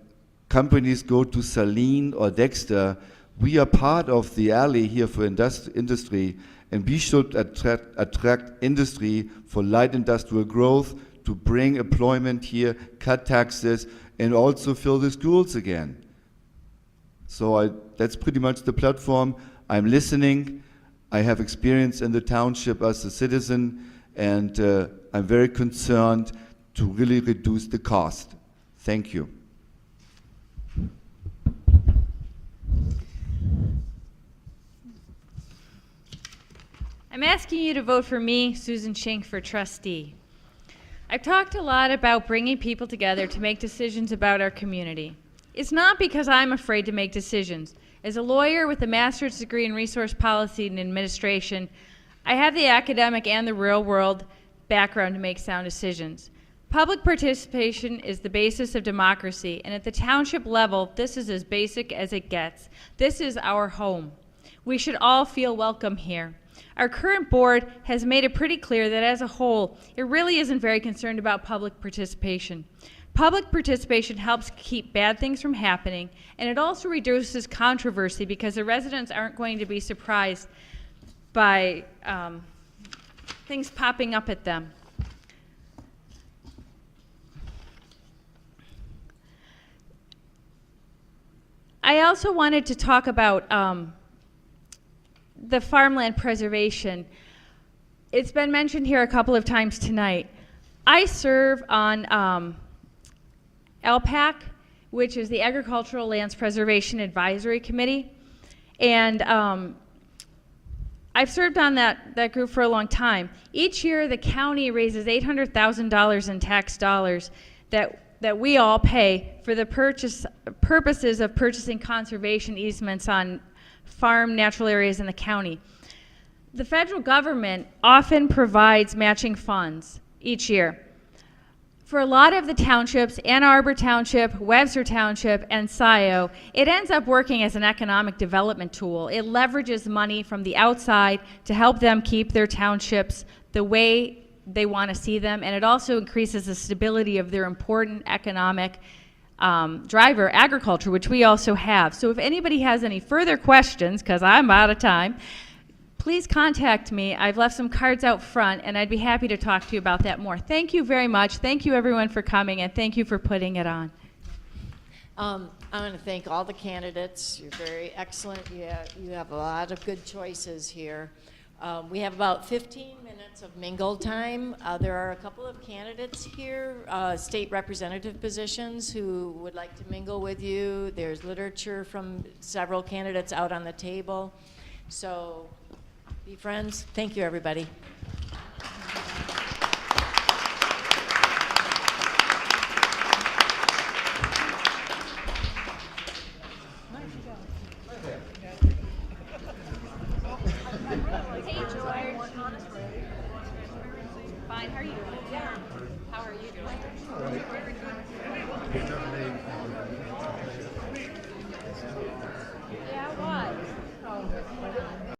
companies go to Saline or Dexter. We are part of the alley here for industry, and we should attract industry for light industrial growth to bring employment here, cut taxes, and also fill the schools again. So that's pretty much the platform. I'm listening. I have experience in the township as a citizen, and I'm very concerned to really reduce the cost. Thank you. I'm asking you to vote for me, Susan Schenk, for trustee. I've talked a lot about bringing people together to make decisions about our community. It's not because I'm afraid to make decisions. As a lawyer with a master's degree in resource policy and administration, I have the academic and the real world background to make sound decisions. Public participation is the basis of democracy, and at the township level, this is as basic as it gets. This is our home. We should all feel welcome here. Our current board has made it pretty clear that as a whole, it really isn't very concerned about public participation. Public participation helps keep bad things from happening, and it also reduces controversy because the residents aren't going to be surprised by things popping up at them. I also wanted to talk about the farmland preservation. It's been mentioned here a couple of times tonight. I serve on LPAC, which is the Agricultural Lands Preservation Advisory Committee. And I've served on that group for a long time. Each year, the county raises $800,000 in tax dollars that we all pay for the purposes of purchasing conservation easements on farm natural areas in the county. The federal government often provides matching funds each year. For a lot of the townships, Ann Arbor Township, Webster Township, and SCIO, it ends up working as an economic development tool. It leverages money from the outside to help them keep their townships the way they want to see them, and it also increases the stability of their important economic driver, agriculture, which we also have. So if anybody has any further questions, because I'm out of time, please contact me. I've left some cards out front, and I'd be happy to talk to you about that more. Thank you very much. Thank you, everyone, for coming, and thank you for putting it on. I want to thank all the candidates. You're very excellent. You have a lot of good choices here. We have about 15 minutes of mingle time. There are a couple of candidates here, state representative positions, who would like to mingle with you. There's literature from several candidates out on the table. So be friends. Thank you, everybody. Fine, how are you doing? Yeah. How are you doing? Yeah, what?